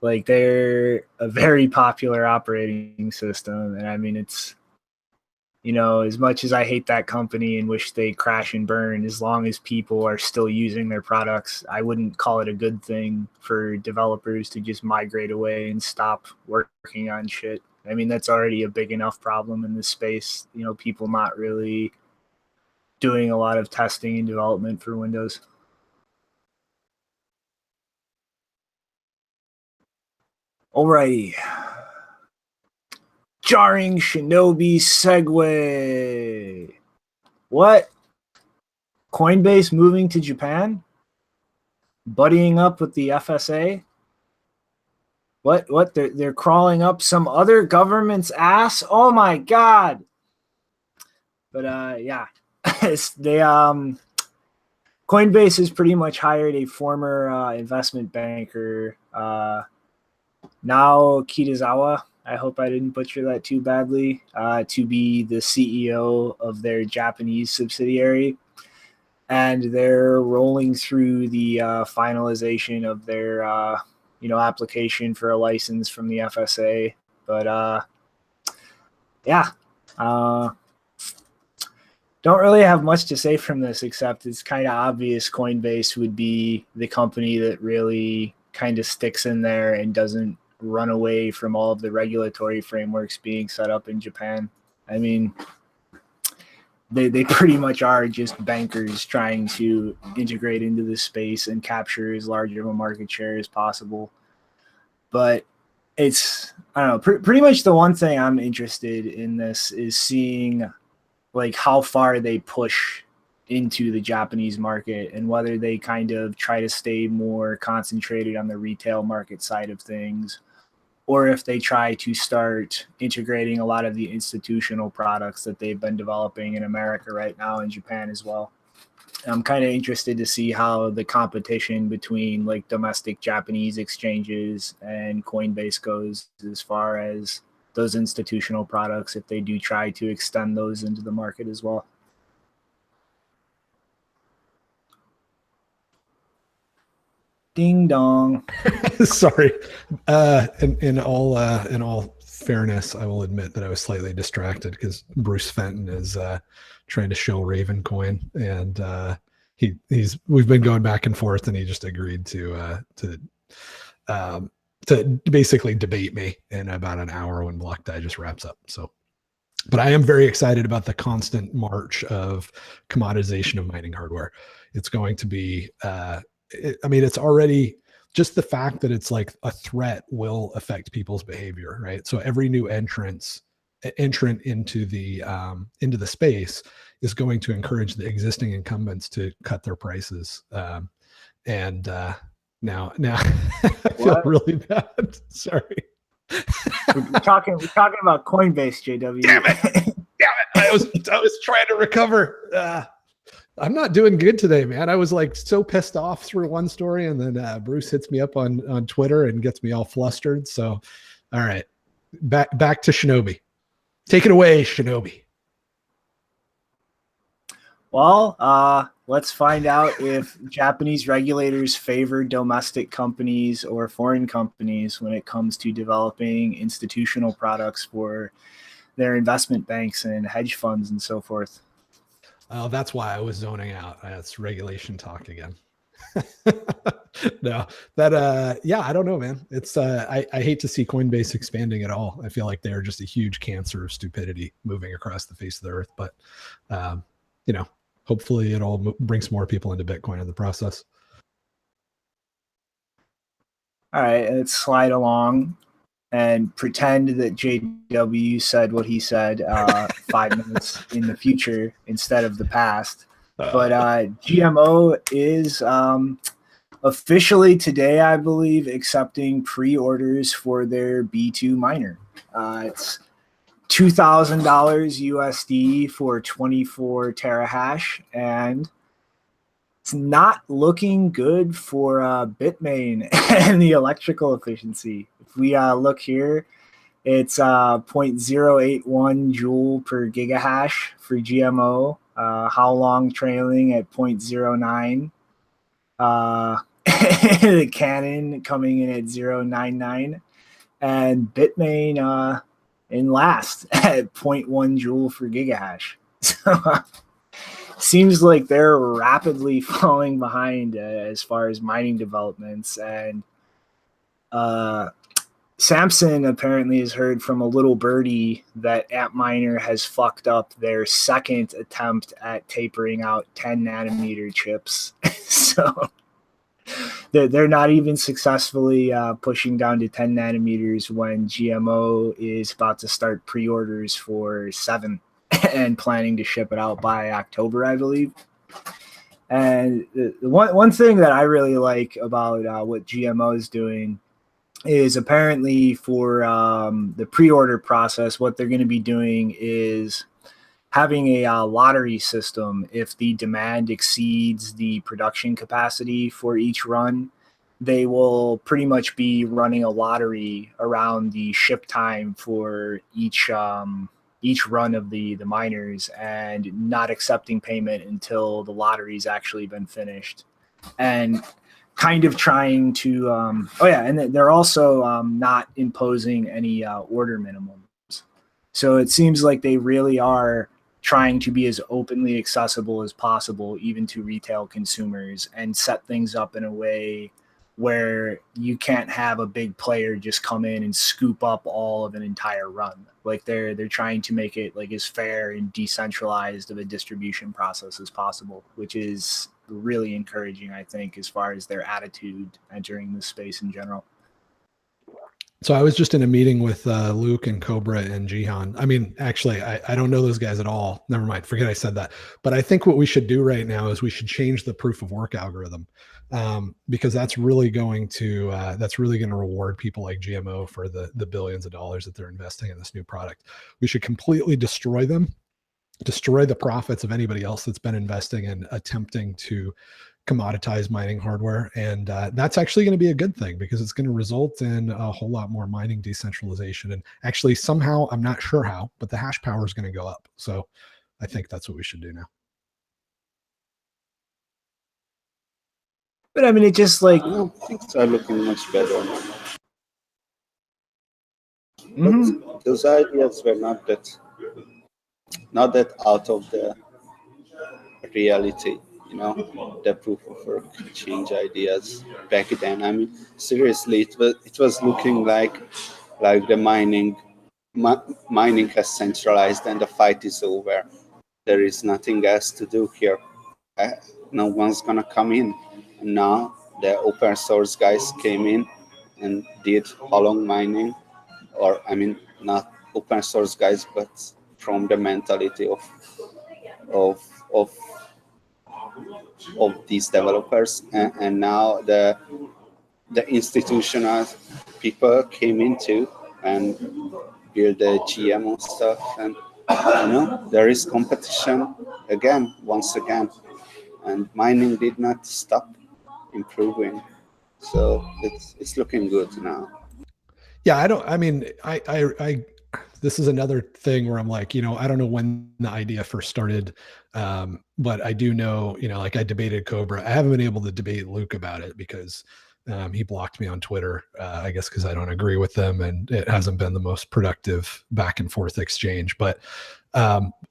like, they're a very popular operating system. And I mean, it's, you know, as much as I hate that company and wish they crash and burn, as long as people are still using their products, I wouldn't call it a good thing for developers to just migrate away and stop working on shit. I mean, that's already a big enough problem in this space. You know, people not really doing a lot of testing and development for Windows. Alrighty. Jarring Shinobi segue. What? Coinbase moving to Japan? Buddying up with the FSA? What? They're crawling up some other government's ass? Oh my god. But yeah. They Coinbase has pretty much hired a former investment banker, Nao Kitazawa. I hope I didn't butcher that too badly, to be the CEO of their Japanese subsidiary. And they're rolling through the finalization of their application for a license from the FSA. But yeah, don't really have much to say from this, except it's kind of obvious Coinbase would be the company that really kind of sticks in there and doesn't run away from all of the regulatory frameworks being set up in Japan. I mean, they pretty much are just bankers trying to integrate into this space and capture as large of a market share as possible. But it's, I don't know, pretty much the one thing I'm interested in this is seeing like how far they push into the Japanese market and whether they kind of try to stay more concentrated on the retail market side of things, or if they try to start integrating a lot of the institutional products that they've been developing in America right now in Japan as well. I'm kind of interested to see how the competition between like domestic Japanese exchanges and Coinbase goes as far as those institutional products, if they do try to extend those into the market as well. Ding dong. Sorry. In all fairness, I will admit that I was slightly distracted because Bruce Fenton is trying to show Raven coin, and we've been going back and forth, and he just agreed to basically debate me in about an hour when Block Digest wraps up. So, but I am very excited about the constant march of commoditization of mining hardware. It's going to be, it's already just the fact that it's like a threat will affect people's behavior, right? So every new entrant into the space is going to encourage the existing incumbents to cut their prices. Now I feel really bad. Sorry. We're talking about Coinbase, JW. Damn it! I was trying to recover. I'm not doing good today, man. I was like so pissed off through one story, and then Bruce hits me up on Twitter and gets me all flustered. So, all right, back to Shinobi. Take it away, Shinobi. Well, let's find out if Japanese regulators favor domestic companies or foreign companies when it comes to developing institutional products for their investment banks and hedge funds and so forth. Oh, that's why I was zoning out. That's regulation talk again. No, I don't know, man. It's I hate to see Coinbase expanding at all. I feel like they're just a huge cancer of stupidity moving across the face of the earth. But hopefully it all brings more people into Bitcoin in the process. All right, let's slide along and pretend that JW said what he said 5 minutes in the future instead of the past. But GMO is officially today, I believe, accepting pre-orders for their B2 miner. It's $2,000 USD for 24 terahash, and it's not looking good for Bitmain and the electrical efficiency. If we look here, it's 0.081 joule per gigahash for GMO. How long trailing at 0.09. The Canon coming in at 0.99, and Bitmain in last at 0.1 joule for gigahash. So seems like they're rapidly falling behind as far as mining developments. And Samson apparently has heard from a little birdie that Antminer has fucked up their second attempt at tapering out 10 nanometer chips. So they're not even successfully pushing down to 10 nanometers when GMO is about to start pre-orders for 7 and planning to ship it out by October, I believe. And the one thing that I really like about what GMO is doing is apparently for the pre-order process, what they're going to be doing is having a lottery system. If the demand exceeds the production capacity for each run, they will pretty much be running a lottery around the ship time for each run of the miners, and not accepting payment until the lottery's actually been finished. And kind of trying to and they're also not imposing any order minimums. So it seems like they really are trying to be as openly accessible as possible, even to retail consumers, and set things up in a way where you can't have a big player just come in and scoop up all of an entire run. Like they're trying to make it like as fair and decentralized of a distribution process as possible, which is really encouraging, I think, as far as their attitude entering this space in general. So I was just in a meeting with Luke and Cobra and Jihan. I mean, actually, I don't know those guys at all. Never mind. Forget I said that. But I think what we should do right now is we should change the proof of work algorithm, because that's really going to reward people like GMO for the billions of dollars that they're investing in this new product. We should completely destroy them destroy the profits of anybody else that's been investing and attempting to commoditize mining hardware. And that's actually going to be a good thing, because it's going to result in a whole lot more mining decentralization. And actually somehow, I'm not sure how, but the hash power is going to go up. So I think that's what we should do now. But I mean, it just like, things are looking much better now. mhm. Those ideas were not that out of the reality, you know, the proof of work change ideas back then. I mean, seriously, it was looking like the mining has centralized and the fight is over. There is nothing else to do here. No one's gonna come in. And now the open source guys came in and did hollow mining, or I mean, not open source guys, but from the mentality of these developers, and now the institutional people came into and build the GMO stuff, and you know, there is competition again, once again, and mining did not stop improving, so it's looking good now. Yeah, I this is another thing where I'm like, you know, I don't know when the idea first started, but I do know, you know, like I debated Cobra. I haven't been able to debate Luke about it because he blocked me on Twitter, I guess because I don't agree with them, and it hasn't been the most productive back and forth exchange. But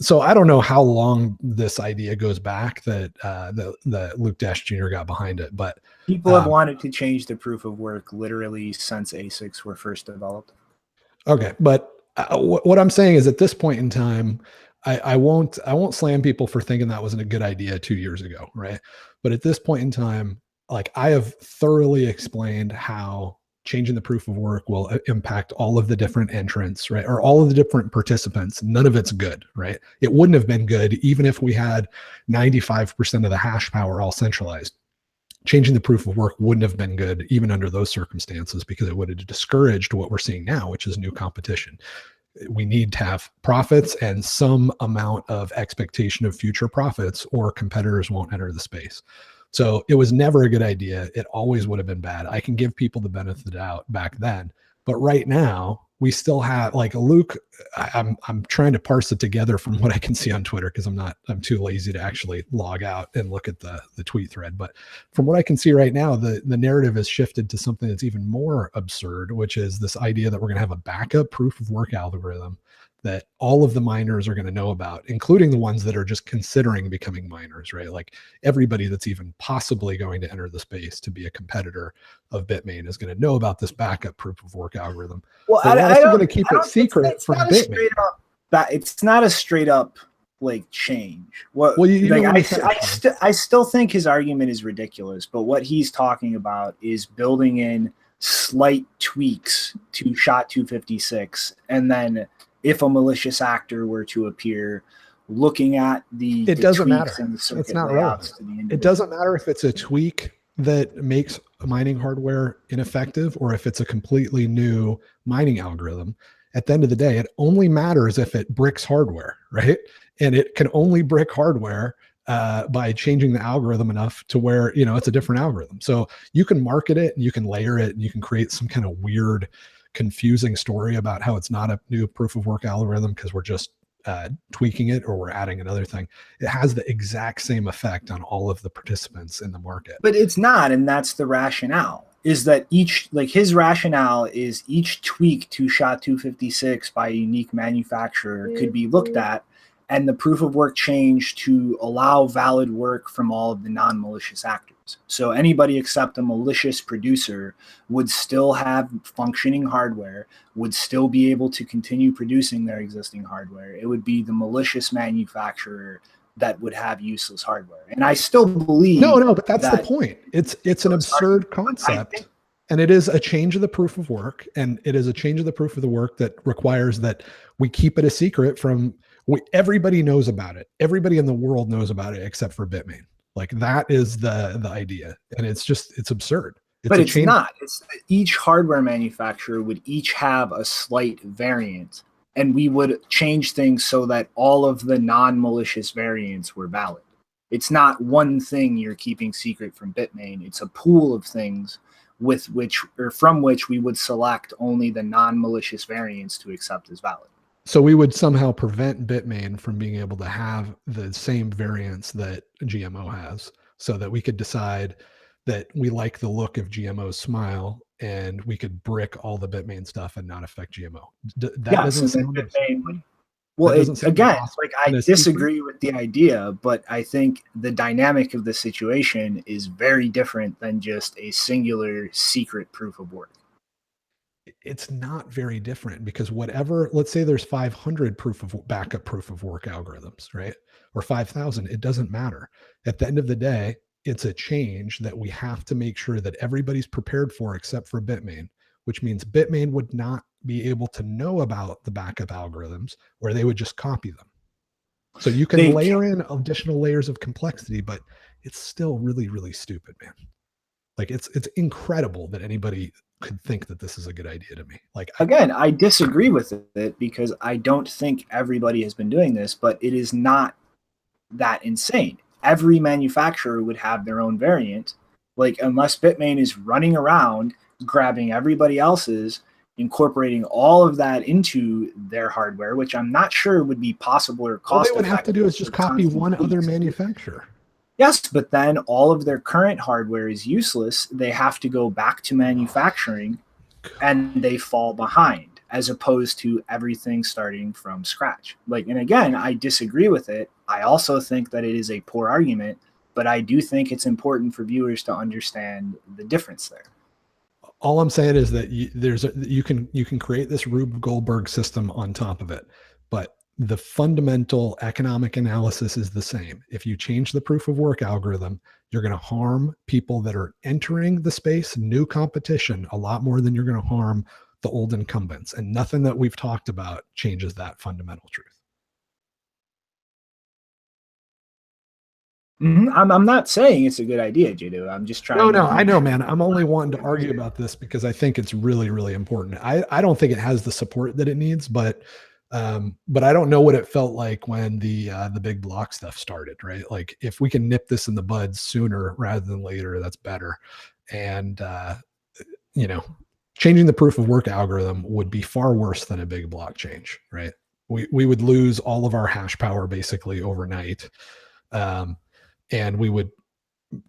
so I don't know how long this idea goes back that Luke Dash Jr. got behind it, but People have wanted to change the proof of work literally since ASICs were first developed. Okay, but what I'm saying is, at this point in time, I won't slam people for thinking that wasn't a good idea 2 years ago, right? But at this point in time, like, I have thoroughly explained how changing the proof of work will impact all of the different entrants, right? Or all of the different participants. None of it's good, right? It wouldn't have been good even if we had 95% of the hash power all centralized. Changing the proof of work wouldn't have been good even under those circumstances, because it would have discouraged what we're seeing now, which is new competition. We need to have profits and some amount of expectation of future profits, or competitors won't enter the space. So it was never a good idea. It always would have been bad. I can give people the benefit of the doubt back then, but right now we still have, like, Luke, I'm trying to parse it together from what I can see on Twitter, because I'm too lazy to actually log out and look at the tweet thread. But from what I can see right now, the narrative has shifted to something that's even more absurd, which is this idea that we're going to have a backup proof of work algorithm that all of the miners are going to know about, including the ones that are just considering becoming miners, right? Like, everybody that's even possibly going to enter the space to be a competitor of Bitmain is going to know about this backup proof of work algorithm. Well, they're also going to keep it secret from Bitmain. It's not a straight up like change. What? Well, I still think his argument is ridiculous, but what he's talking about is building in slight tweaks to SHA-256, and then if a malicious actor were to appear, looking at it doesn't matter. It's not relevant. It doesn't matter if it's a tweak that makes mining hardware ineffective or if it's a completely new mining algorithm. At the end of the day, it only matters if it bricks hardware, right? And it can only brick hardware by changing the algorithm enough to where, you know, it's a different algorithm. So you can market it and you can layer it and you can create some kind of weird, confusing story about how it's not a new proof of work algorithm because we're just tweaking it or we're adding another thing. It has the exact same effect on all of the participants in the market. But it's not, and that's the rationale, is that his rationale is each tweak to SHA-256 by a unique manufacturer could be looked at, and the proof of work change to allow valid work from all of the non-malicious actors. So anybody except a malicious producer would still have functioning hardware, would still be able to continue producing their existing hardware. It would be the malicious manufacturer that would have useless hardware. And I still believe but that's the point. It's an absurd concept. And it is a change of the proof of work. And it is a change of the proof of the work that requires that we keep it a secret from everybody knows about it. Everybody in the world knows about it except for Bitmain. Like, that is the idea. And it's absurd. It's not. It's each hardware manufacturer would each have a slight variant and we would change things so that all of the non-malicious variants were valid. It's not one thing you're keeping secret from Bitmain. It's a pool of things with which, or from which, we would select only the non-malicious variants to accept as valid. So we would somehow prevent Bitmain from being able to have the same variants that GMO has, so that we could decide that we like the look of GMO's smile, and we could brick all the Bitmain stuff and not affect GMO. That doesn't sound Bitmain would. Well, again, like, I disagree with the idea, but I think the dynamic of the situation is very different than just a singular secret proof of work. It's not very different, because whatever, let's say there's 500 backup proof of work algorithms, right? Or 5,000, it doesn't matter. At the end of the day, it's a change that we have to make sure that everybody's prepared for, except for Bitmain, which means Bitmain would not be able to know about the backup algorithms, or they would just copy them. So you can layer in additional layers of complexity, but it's still really, really stupid, man. Like, it's incredible that anybody could think that this is a good idea to me. Like, again, I disagree with it, because I don't think everybody has been doing this, but it is not that insane. Every manufacturer would have their own variant. Like, unless Bitmain is running around grabbing everybody else's, incorporating all of that into their hardware, which I'm not sure would be possible or cost effective. All they would have to do is just copy one other manufacturer. Yes, but then all of their current hardware is useless. They have to go back to manufacturing, and they fall behind, as opposed to everything starting from scratch. Like, and again, I disagree with it. I also think that it is a poor argument, but I do think it's important for viewers to understand the difference there. All I'm saying is that you can create this Rube Goldberg system on top of it, but the fundamental economic analysis is the same. If you change the proof of work algorithm, you're going to harm people that are entering the space, new competition, a lot more than you're going to harm the old incumbents. And nothing that we've talked about changes that fundamental truth. I'm not saying it's a good idea, Jado. I'm just trying. No, I know, man. I'm only wanting to argue about this because I think it's really, really important. I don't think it has the support that it needs, but I don't know what it felt like when the big block stuff started, right? Like, if we can nip this in the bud sooner rather than later, that's better. And changing the proof of work algorithm would be far worse than a big block change, right? We would lose all of our hash power basically overnight. And we would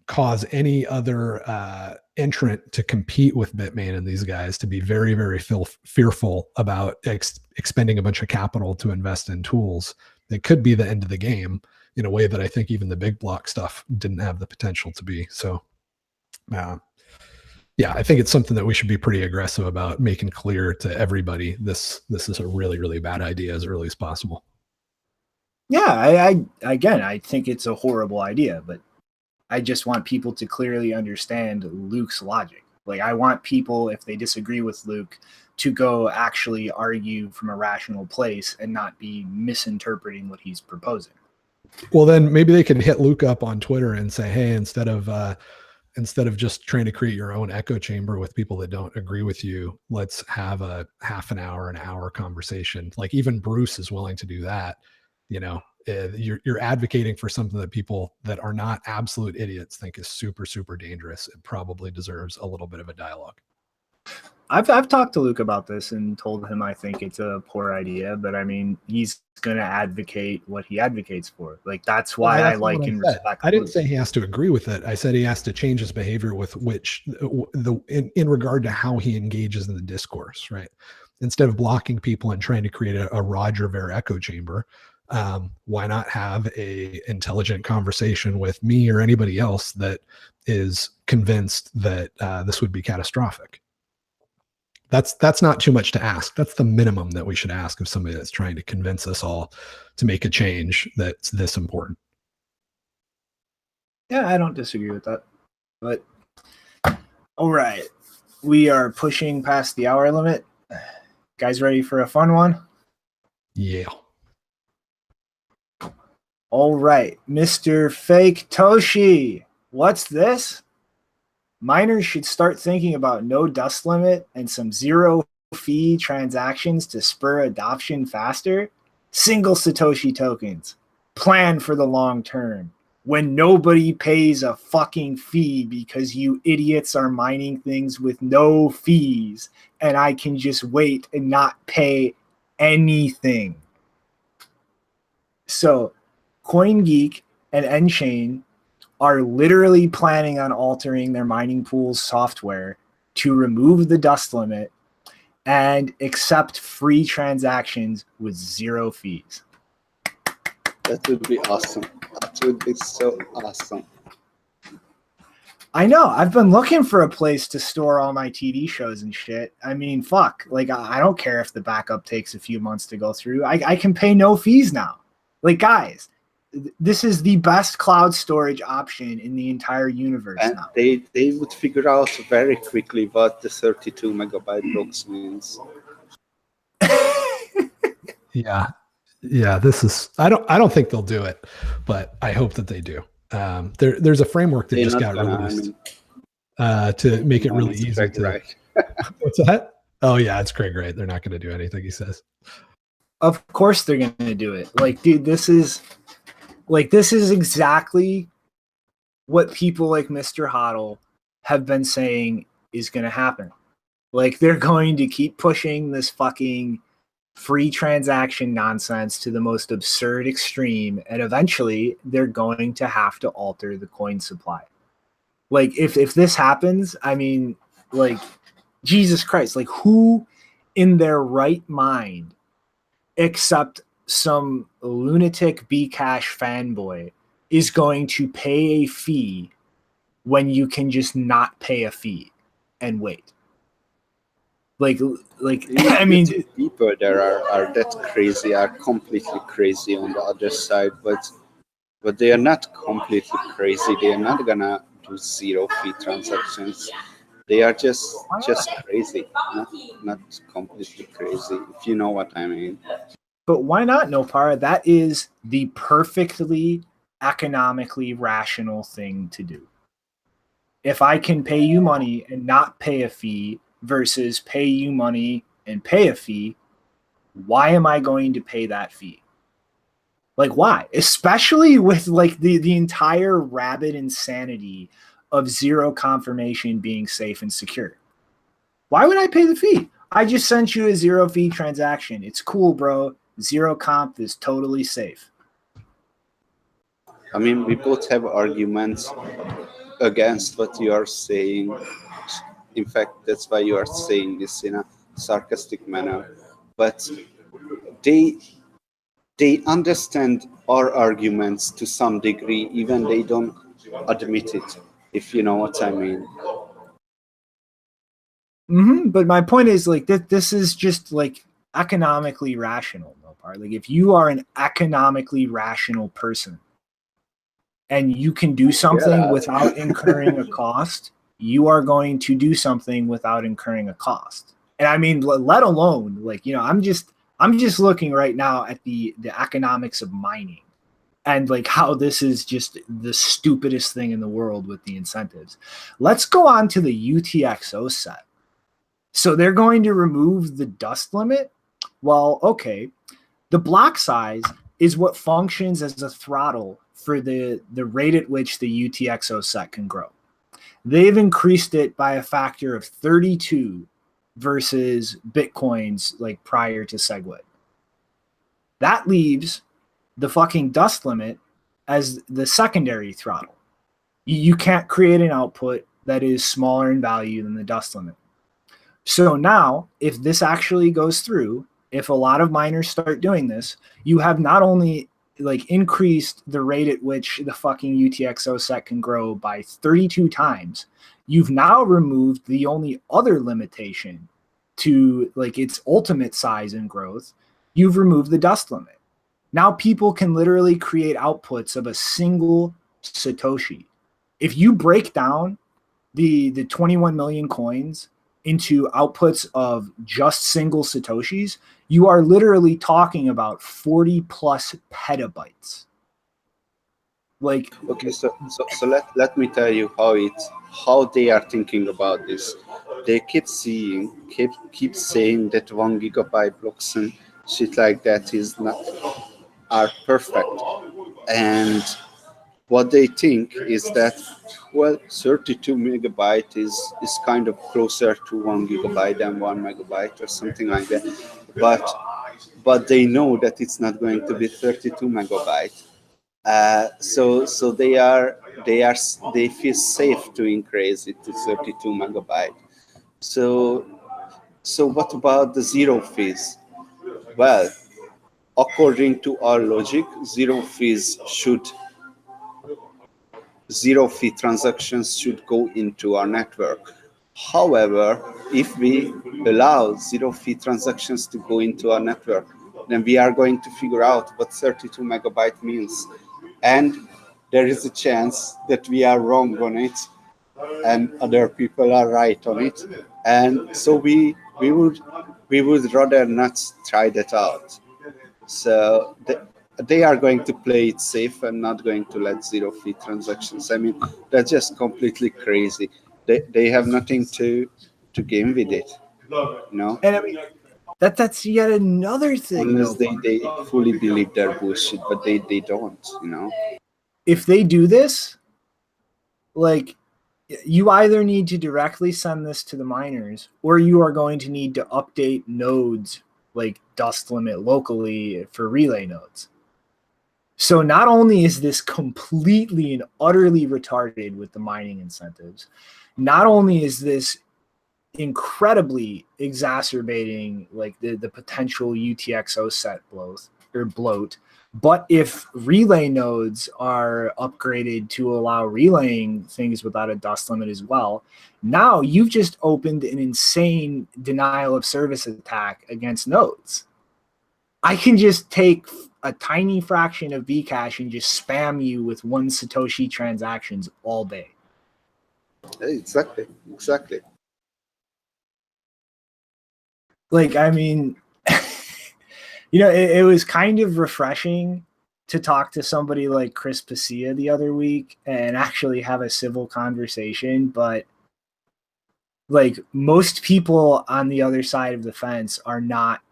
cause any other entrant to compete with Bitmain and these guys to be very, very fearful about expending a bunch of capital to invest in tools that could be the end of the game in a way that I think even the big block stuff didn't have the potential to be. So, yeah, I think it's something that we should be pretty aggressive about making clear to everybody. This is a really, really bad idea as early as possible. Yeah, I think it's a horrible idea, but I just want people to clearly understand Luke's logic. Like, I want people, if they disagree with Luke, to go actually argue from a rational place and not be misinterpreting what he's proposing. Well, then maybe they can hit Luke up on Twitter and say, hey, instead of just trying to create your own echo chamber with people that don't agree with you, let's have a half an hour conversation. Like, even Bruce is willing to do that. You're advocating for something that people that are not absolute idiots think is super, super dangerous. It probably deserves a little bit of a dialogue. I've talked to Luke about this and told him I think it's a poor idea, but I mean, he's going to advocate what he advocates for. Like, that's why I like and respect. I didn't say he has to agree with it. I said he has to change his behavior with which in regard to how he engages in the discourse, right? Instead of blocking people and trying to create a Roger Ver echo chamber, why not have a intelligent conversation with me or anybody else that is convinced that this would be catastrophic? That's not too much to ask. That's the minimum that we should ask of somebody that's trying to convince us all to make a change that's this important. Yeah, I don't disagree with that. But all right, we are pushing past the hour limit. Guys ready for a fun one? Yeah. All right, Mr. Fake Toshi, what's this? Miners should start thinking about no dust limit and some zero fee transactions to spur adoption faster? Single Satoshi tokens. Plan for the long term. When nobody pays a fucking fee because you idiots are mining things with no fees, and I can just wait and not pay anything. So CoinGeek and nChain are literally planning on altering their mining pool's software to remove the dust limit and accept free transactions with zero fees. That would be awesome. That would be so awesome. I know. I've been looking for a place to store all my TV shows and shit. I mean, fuck. Like, I don't care if the backup takes a few months to go through. I can pay no fees now. Like, guys, this is the best cloud storage option in the entire universe And now. they would figure out very quickly what the 32 megabyte blocks means. Yeah, this is I don't think they'll do it, but I hope that they do. There's a framework that just got released to make it really easy to right. What's that? Oh yeah, it's Craig Wright. They're not going to do anything, he says. Of course they're going to do it. Like, dude, this is exactly what people like Mr. Hodl have been saying is going to happen. Like, they're going to keep pushing this fucking free transaction nonsense to the most absurd extreme, and eventually they're going to have to alter the coin supply. Like, if this happens, I mean, like, Jesus Christ, like, who in their right mind, except some lunatic Bcash fanboy, is going to pay a fee when you can just not pay a fee and wait? Like I mean, people there are that crazy, are completely crazy on the other side, but they are not completely crazy. They are not gonna do zero fee transactions. They are just crazy, not completely crazy, if you know what I mean. But why not, Nopara? That is the perfectly economically rational thing to do. If I can pay you money and not pay a fee versus pay you money and pay a fee, why am I going to pay that fee? Like, why? Especially with like the entire rabid insanity of zero confirmation being safe and secure. Why would I pay the fee? I just sent you a zero fee transaction. It's cool, bro. Zero comp is totally safe. I mean, we both have arguments against what you are saying. In fact, that's why you are saying this in a sarcastic manner. But they understand our arguments to some degree, even they don't admit it, if you know what I mean. But my point is, like, this is just like economically rational, Mopar. Like, if you are an economically rational person and you can do something without incurring a cost, you are going to do something without incurring a cost. And I mean, let alone, like, you know, I'm just looking right now at the economics of mining and like how this is just the stupidest thing in the world with the incentives. Let's go on to the UTXO set. So they're going to remove the dust limit. Well, okay. The block size is what functions as a throttle for the rate at which the UTXO set can grow. They've increased it by a factor of 32 versus Bitcoin's like prior to SegWit. That leaves the fucking dust limit as the secondary throttle. You can't create an output that is smaller in value than the dust limit. So now, if this actually goes through, if a lot of miners start doing this, you have not only like increased the rate at which the fucking UTXO set can grow by 32 times, you've now removed the only other limitation to like its ultimate size and growth. You've removed the dust limit. Now people can literally create outputs of a single Satoshi. If you break down the 21 million coins into outputs of just single Satoshis, you are literally talking about 40 plus petabytes. Like, Okay, so let me tell you how they are thinking about this. They keep saying that 1 GB blocks and shit like that is not are perfect, and what they think is that, well, 32 megabyte is kind of closer to 1 GB than 1 MB or something like that, but they know that it's not going to be 32 megabyte. So they feel safe to increase it to 32 megabyte. So what about the zero fees? Well, according to our logic, zero fee transactions should go into our network. However, if we allow zero fee transactions to go into our network, then we are going to figure out what 32 megabyte means. And there is a chance that we are wrong on it and other people are right on it. And so we would rather not try that out. So they are going to play it safe and not going to let zero fee transactions. I mean, that's just completely crazy. They have nothing to gain with it, and I mean, that's yet another thing. Unless they fully believe their bullshit, but they don't, If they do this, like, you either need to directly send this to the miners, or you are going to need to update nodes like dust limit locally for relay nodes. So not only is this completely and utterly retarded with the mining incentives, not only is this incredibly exacerbating like the potential UTXO set bloat, but if relay nodes are upgraded to allow relaying things without a dust limit as well, now you've just opened an insane denial of service attack against nodes. I can just take a tiny fraction of Bcash and just spam you with 1 Satoshi transactions all day. Exactly. Like, I mean, it was kind of refreshing to talk to somebody like Chris Pacia the other week and actually have a civil conversation. But like, most people on the other side of the fence are not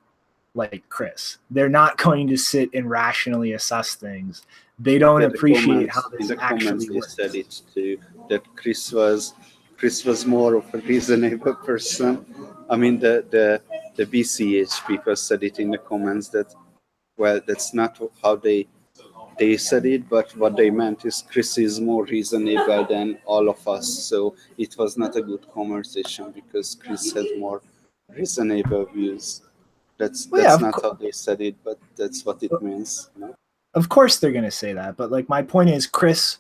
like Chris. They're not going to sit and rationally assess things. They don't appreciate how this actually works. They said it too, that Chris was more of a reasonable person. I mean, the BCH people said it in the comments that, well, that's not how they said it, but what they meant is Chris is more reasonable than all of us. So it was not a good conversation because Chris had more reasonable views. That's not how they said it, but that's what it means. Of course they're going to say that, but like, my point is, Chris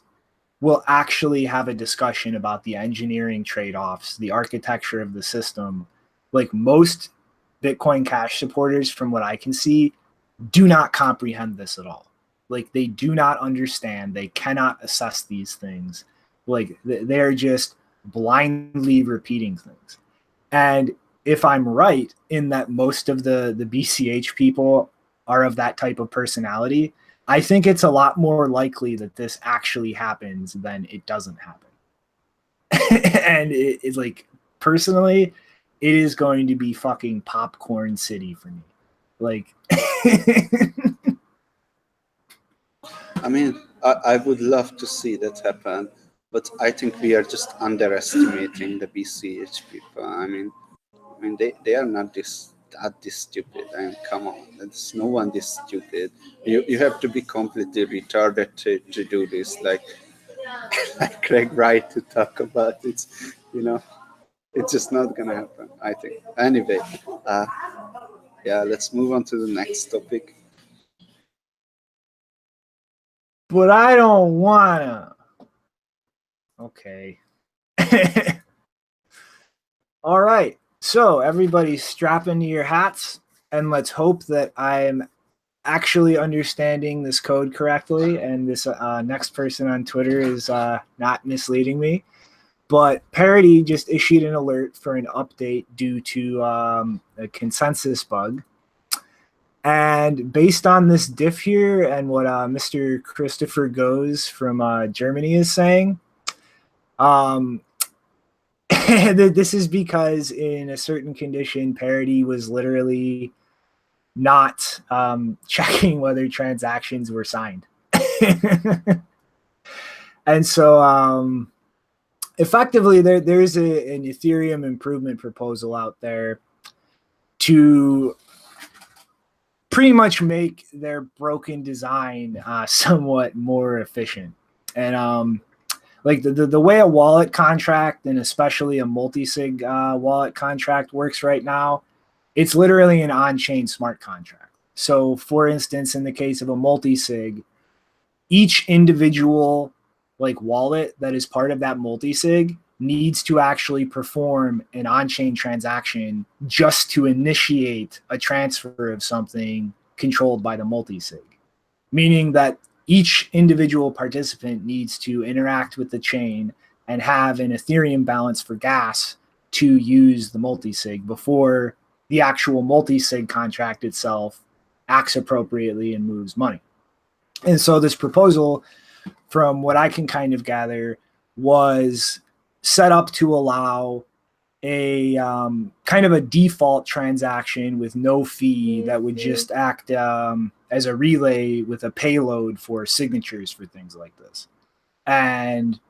will actually have a discussion about the engineering trade-offs, the architecture of the system. Like, most Bitcoin Cash supporters, from what I can see, do not comprehend this at all. Like, they do not understand. They cannot assess these things. Like, they're just blindly repeating things. And if I'm right in that most of the BCH people are of that type of personality, I think it's a lot more likely that this actually happens than it doesn't happen. And it's like, personally, it is going to be fucking popcorn city for me. Like, I mean, I would love to see that happen, but I think we are just underestimating the BCH people. I mean, they are not this stupid. I mean, come on, there's no one this stupid. You have to be completely retarded to do this. Like Craig Wright to talk about it. It's just not gonna happen, I think. Anyway, yeah, let's move on to the next topic. But I don't wanna. Okay. All right. So everybody strap into your hats, and let's hope that I'm actually understanding this code correctly, and this next person on Twitter is not misleading me. But Parity just issued an alert for an update due to a consensus bug. And based on this diff here and what Mr. Christopher Goes from Germany is saying, this is because in a certain condition, Parity was literally not checking whether transactions were signed. And so effectively, there's an Ethereum improvement proposal out there to pretty much make their broken design somewhat more efficient. And like the way a wallet contract, and especially a multi-sig wallet contract, works right now, it's literally an on-chain smart contract. So for instance, in the case of a multi-sig, each individual like wallet that is part of that multi-sig needs to actually perform an on-chain transaction just to initiate a transfer of something controlled by the multi-sig, meaning that each individual participant needs to interact with the chain and have an Ethereum balance for gas to use the multi-sig before the actual multi-sig contract itself acts appropriately and moves money. And so this proposal, from what I can kind of gather, was set up to allow a kind of a default transaction with no fee that would just act as a relay with a payload for signatures for things like this. And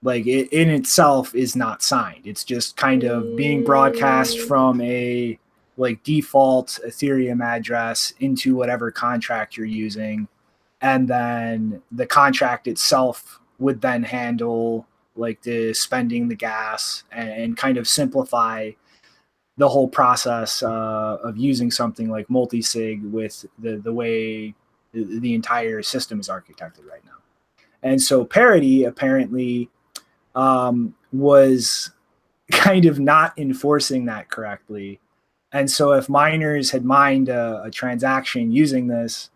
like it in itself is not signed. It's just kind of being broadcast from a like default Ethereum address into whatever contract you're using. And then the contract itself would then handle like the spending the gas and kind of simplify the whole process of using something like multi-sig with the way the entire system is architected right now. And so Parity apparently was kind of not enforcing that correctly. And so if miners had mined a transaction using this,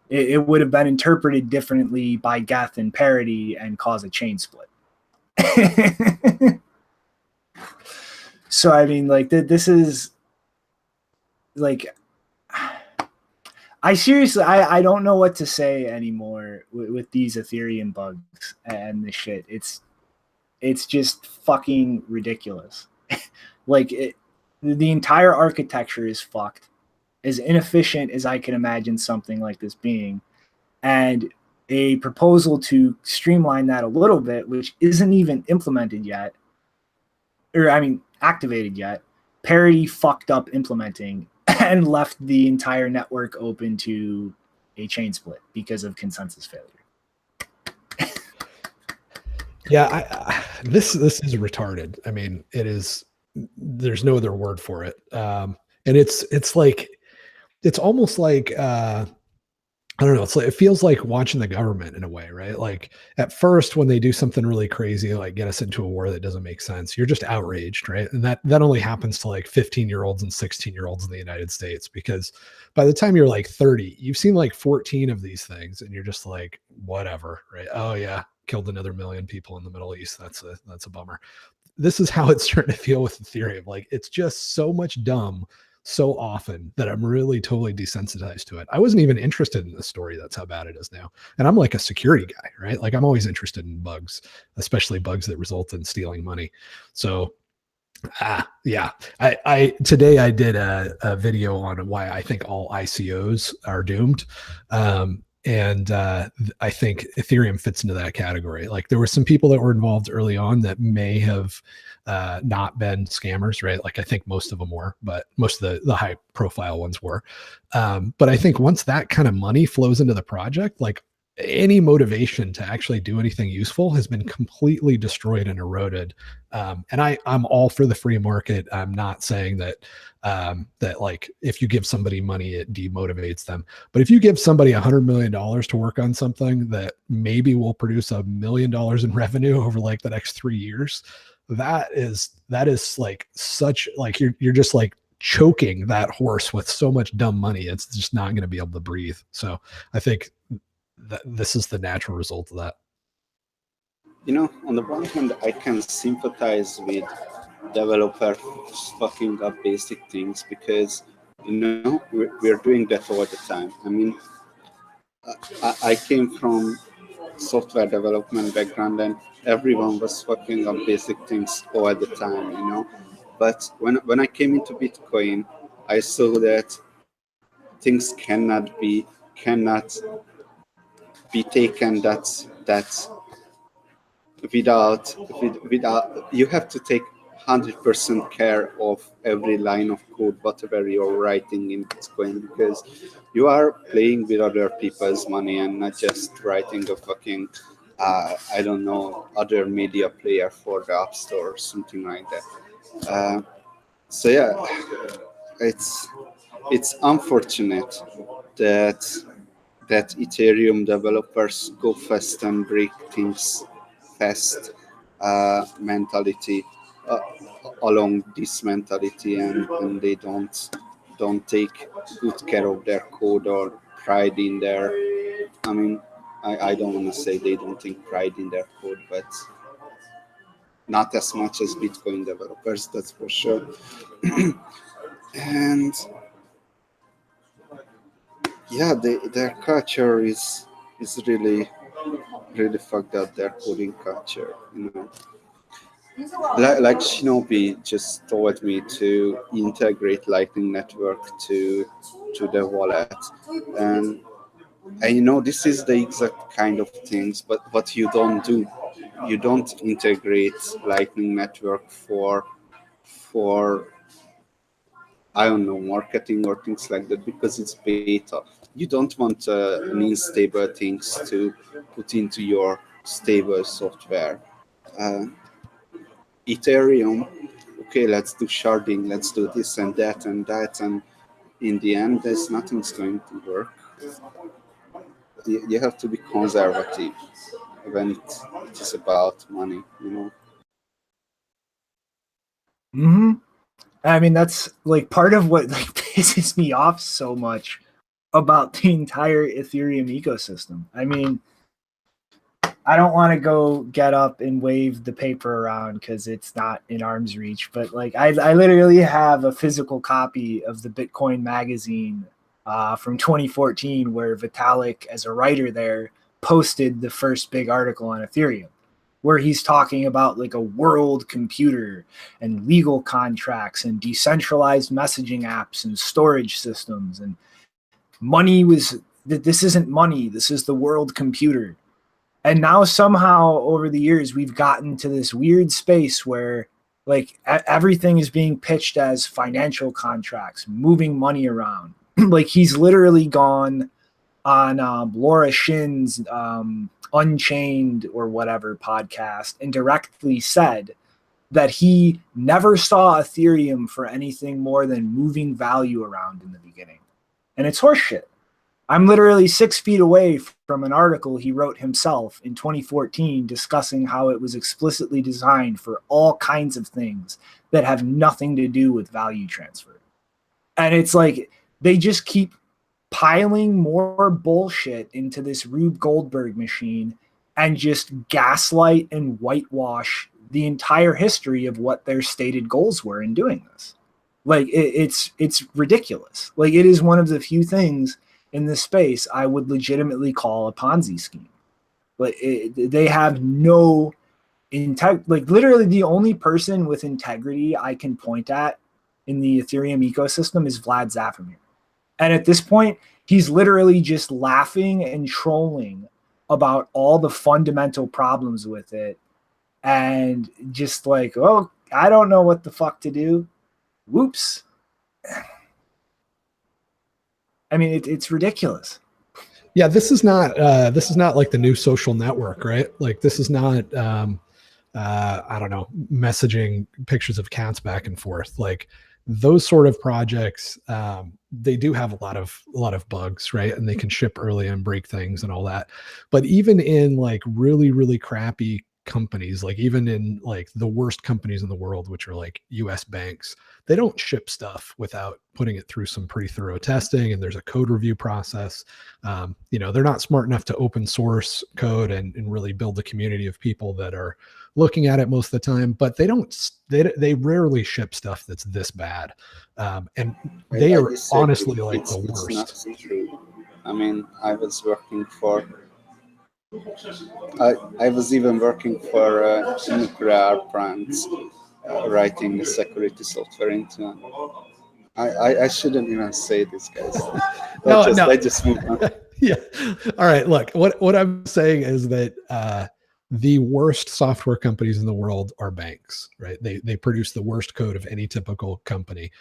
it would have been interpreted differently by Geth and Parity and cause a chain split. So I mean, like this is like, I seriously I don't know what to say anymore with these Ethereum bugs and this shit. It's just fucking ridiculous. Like the entire architecture is fucked, as inefficient as I can imagine something like this being, and a proposal to streamline that a little bit, which isn't even implemented yet, or I mean activated yet. Parity fucked up implementing and left the entire network open to a chain split because of consensus failure. Yeah, this is retarded. I mean, it is. There's no other word for it. And it's like, it's almost like I don't know. It's like, it feels like watching the government in a way, right? Like at first when they do something really crazy, like get us into a war that doesn't make sense, you're just outraged, right? And that only happens to like 15-year-olds and 16-year-olds in the United States, because by the time you're like 30, you've seen like 14 of these things and you're just like, whatever, right? Oh yeah, killed another 1 million people in the Middle East. That's a bummer. This is how it's starting to feel with Ethereum. Like it's just so much dumb so often that I'm really totally desensitized to it. I wasn't even interested in this story. That's how bad it is now. And I'm like a security guy, right? Like I'm always interested in bugs, especially bugs that result in stealing money. So yeah, I today I did a video on why I think all ICOs are doomed. And I think Ethereum fits into that category. Like there were some people that were involved early on that may have not been scammers, right? Like I think most of them were, but most of the high profile ones were. But I think once that kind of money flows into the project, like any motivation to actually do anything useful has been completely destroyed and eroded. And I'm all for the free market. I'm not saying that that like if you give somebody money, it demotivates them. But if you give somebody $100 million to work on something that maybe will produce $1 million in revenue over like the next 3 years, that is like such like you're just like choking that horse with so much dumb money. It's just not going to be able to breathe. So I think that this is the natural result of that. You know, on the one hand, I can sympathize with developers fucking up basic things, because We're doing that all the time. I mean, I came from software development background, and everyone was fucking on basic things all the time. But when I came into Bitcoin, I saw that things cannot be taken that without you have to take 100% care of every line of code, whatever you're writing in Bitcoin, because you are playing with other people's money and not just writing a fucking I don't know, other media player for the App Store or something like that. So yeah, it's unfortunate that Ethereum developers go fast and break things fast mentality along this mentality, and they don't take good care of their code or pride in their. I mean, I don't want to say they don't take pride in their code, but not as much as Bitcoin developers, that's for sure. And yeah, their culture is really fucked up, their coding culture. Like Shinobi just told me to integrate Lightning Network to the wallet, and this is the exact kind of things, but what you don't do, you don't integrate Lightning Network for I don't know, marketing or things like that, because it's beta. You don't want unstable things to put into your stable software. Ethereum, okay, let's do sharding, let's do this and that, and in the end, there's nothing's going to work. You have to be conservative when it is about money, Mm-hmm. I mean, that's like part of what like pisses me off so much about the entire Ethereum ecosystem. I mean, I don't want to go get up and wave the paper around because it's not in arm's reach, but like I literally have a physical copy of the Bitcoin magazine from 2014 where Vitalik, as a writer there, posted the first big article on Ethereum, where he's talking about like a world computer and legal contracts and decentralized messaging apps and storage systems. And money was that this isn't money, this is the world computer. And now somehow over the years, we've gotten to this weird space where like everything is being pitched as financial contracts, moving money around. Like he's literally gone on Laura Shin's Unchained or whatever podcast and directly said that he never saw Ethereum for anything more than moving value around in the beginning. And it's horseshit. I'm literally 6 feet away from an article he wrote himself in 2014 discussing how it was explicitly designed for all kinds of things that have nothing to do with value transfer. And it's like they just keep piling more bullshit into this Rube Goldberg machine and just gaslight and whitewash the entire history of what their stated goals were in doing this. Like it's ridiculous. Like it is one of the few things in this space I would legitimately call a Ponzi scheme. But they have no like literally the only person with integrity I can point at in the Ethereum ecosystem is Vlad Zafirmir. And at this point, he's literally just laughing and trolling about all the fundamental problems with it. And just like, oh, I don't know what the fuck to do. Whoops. I mean, it's ridiculous. Yeah, this is not like the new social network, right? Like this is not I don't know, messaging pictures of cats back and forth. Like those sort of projects, they do have a lot of bugs, right? And they can ship early and break things and all that. But even in like really, really crappy companies, like even in like the worst companies in the world, which are like US banks, they don't ship stuff without putting it through some pretty thorough testing, and there's a code review process. They're not smart enough to open source code and really build a community of people that are looking at it most of the time, but they rarely ship stuff that's this bad. And they are honestly like the worst. Not true. I mean, I was working for I was even working for nuclear plants, writing the security software into. I shouldn't even say this, guys. Let's just move on. Yeah. All right. Look, what I'm saying is that the worst software companies in the world are banks, right? They produce the worst code of any typical company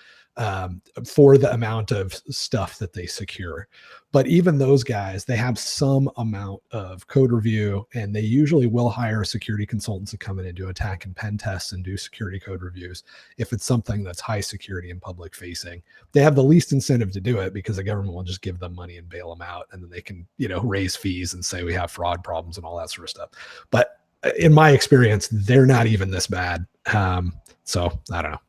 for the amount of stuff that they secure. But even those guys, they have some amount of code review, and they usually will hire security consultants to come in and do attack and pen tests and do security code reviews if it's something that's high security and public facing. They have the least incentive to do it because the government will just give them money and bail them out, and then they can, raise fees and say we have fraud problems and all that sort of stuff. But in my experience, they're not even this bad. So I don't know.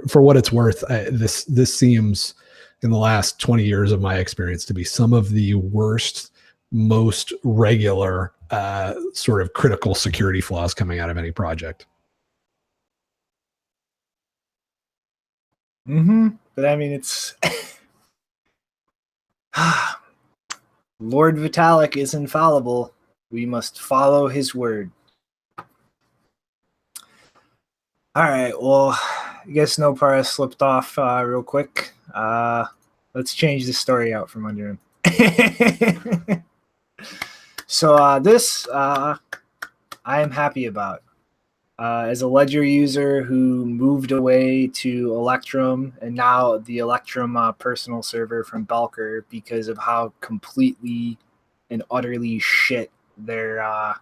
For what it's worth, this seems, in the last 20 years of my experience, to be some of the worst, most regular sort of critical security flaws coming out of any project. But I mean, it's Lord Vitalik is infallible. We must follow his word. All right. Well, I guess Nopara slipped off real quick. Let's change the story out from under him. So this I am happy about. As a Ledger user who moved away to Electrum, and now the Electrum personal server from Belker, because of how completely and utterly shit their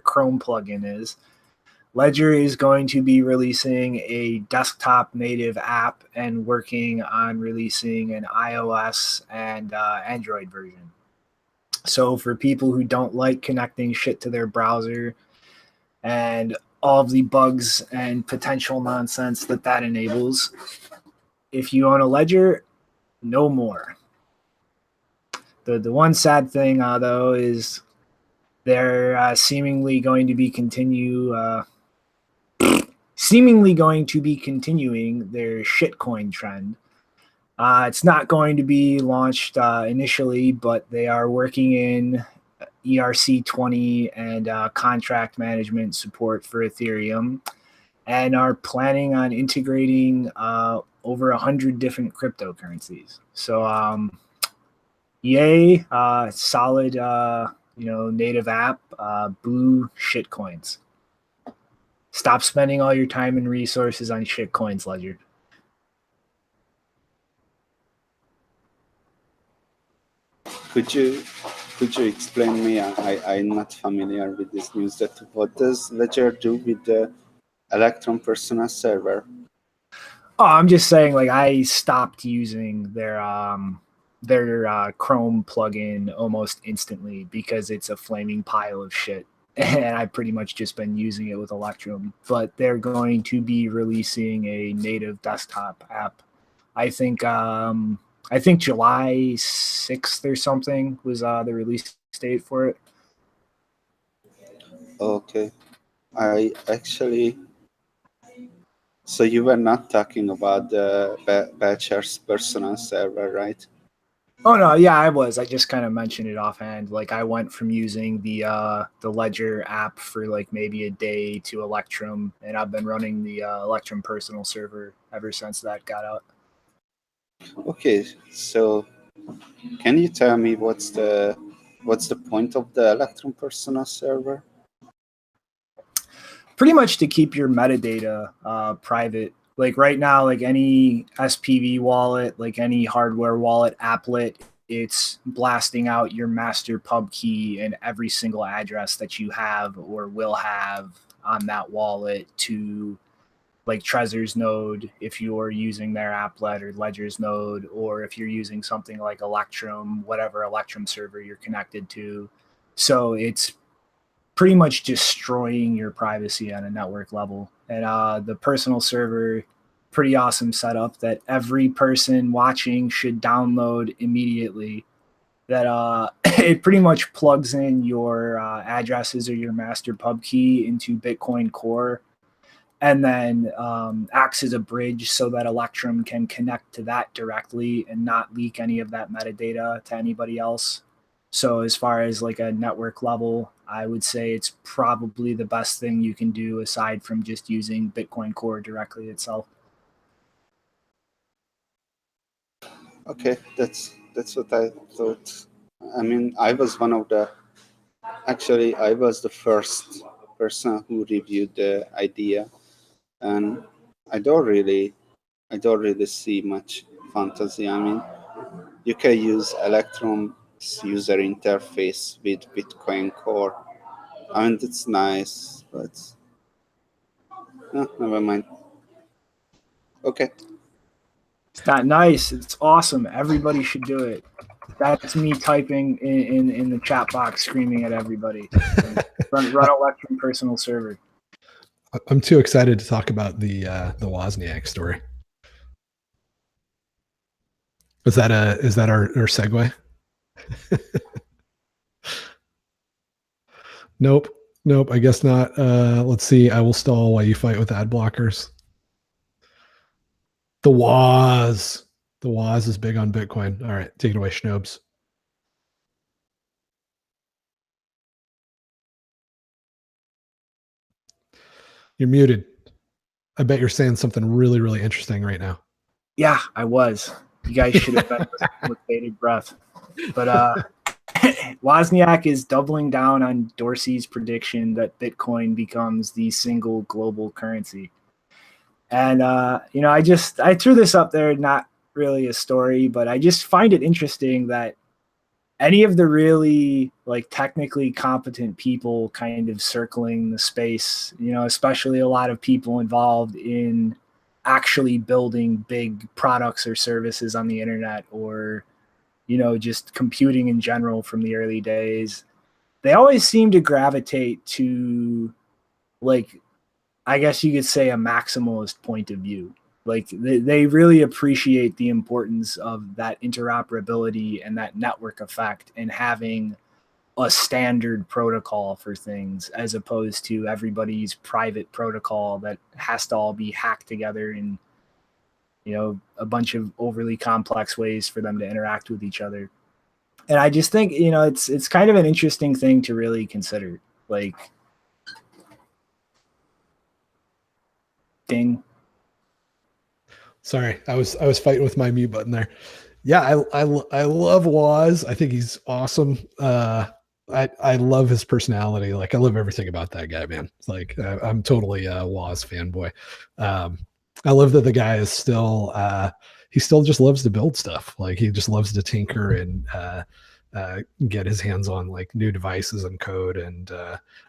Chrome plugin is. Ledger is going to be releasing a desktop native app and working on releasing an iOS and Android version. So for people who don't like connecting shit to their browser and all of the bugs and potential nonsense that enables, if you own a Ledger, no more. The one sad thing, though, is they're seemingly going to be continuing their shitcoin trend. It's not going to be launched initially, but they are working in ERC20 and contract management support for Ethereum, and are planning on integrating over 100 different cryptocurrencies. So yay, solid native app, boo shitcoins. Stop spending all your time and resources on shitcoins, Ledger. Could you explain me? I'm not familiar with this news. That what does Ledger do with the Electrum Personal server? Oh, I'm just saying, like, I stopped using their Chrome plugin almost instantly because it's a flaming pile of shit. And I've pretty much just been using it with Electrum. But they're going to be releasing a native desktop app. I think July 6th or something was the release date for it. Okay. I actually... So you were not talking about the Bcash personal server, right? Oh no, yeah, I was. I just kind of mentioned it offhand. Like, I went from using the Ledger app for like maybe a day to Electrum, and I've been running the Electrum personal server ever since that got out. Okay, so can you tell me what's the point of the Electrum personal server? Pretty much to keep your metadata private. Like right now, like any SPV wallet, like any hardware wallet applet, it's blasting out your master pub key and every single address that you have or will have on that wallet to like Trezor's node if you're using their applet, or Ledger's node, or if you're using something like Electrum, whatever Electrum server you're connected to. So it's pretty much destroying your privacy on a network level. And the personal server, pretty awesome setup that every person watching should download immediately. That it pretty much plugs in your addresses or your master pub key into Bitcoin Core, and then acts as a bridge so that Electrum can connect to that directly and not leak any of that metadata to anybody else. So as far as like a network level, I would say it's probably the best thing you can do aside from just using Bitcoin Core directly itself. Okay, that's what I thought. I mean, I was the first person who reviewed the idea, and I don't really see much fantasy. I mean, you can use Electrum's user interface with Bitcoin Core. I mean, that's nice, but no, never mind. Okay. It's not nice. It's awesome. Everybody should do it. That's me typing in the chat box, screaming at everybody. Run Electrum personal server. I'm too excited to talk about the Wozniak story. Is that our segue? Nope. I guess not. Let's see. I will stall while you fight with ad blockers. The Woz is big on Bitcoin. All right, take it away, Schnobes. You're muted. I bet you're saying something really, really interesting right now. Yeah, I was. You guys should have been with bated breath. But Wozniak is doubling down on Dorsey's prediction that Bitcoin becomes the single global currency. And, I threw this up there, not really a story, but I just find it interesting that any of the really like technically competent people kind of circling the space, especially a lot of people involved in actually building big products or services on the internet, or, just computing in general from the early days, they always seem to gravitate to, like, I guess you could say, a maximalist point of view. Like they really appreciate the importance of that interoperability and that network effect and having a standard protocol for things, as opposed to everybody's private protocol that has to all be hacked together in, a bunch of overly complex ways for them to interact with each other. And I just think, it's kind of an interesting thing to really consider. Like, ding. Sorry, I was fighting with my mute button there. Yeah, I love Woz. I think he's awesome. I love his personality. Like, I love everything about that guy, man. Like, I'm totally a Woz fanboy. I love that the guy is still he still just loves to build stuff. Like, he just loves to tinker and get his hands on like new devices and code. And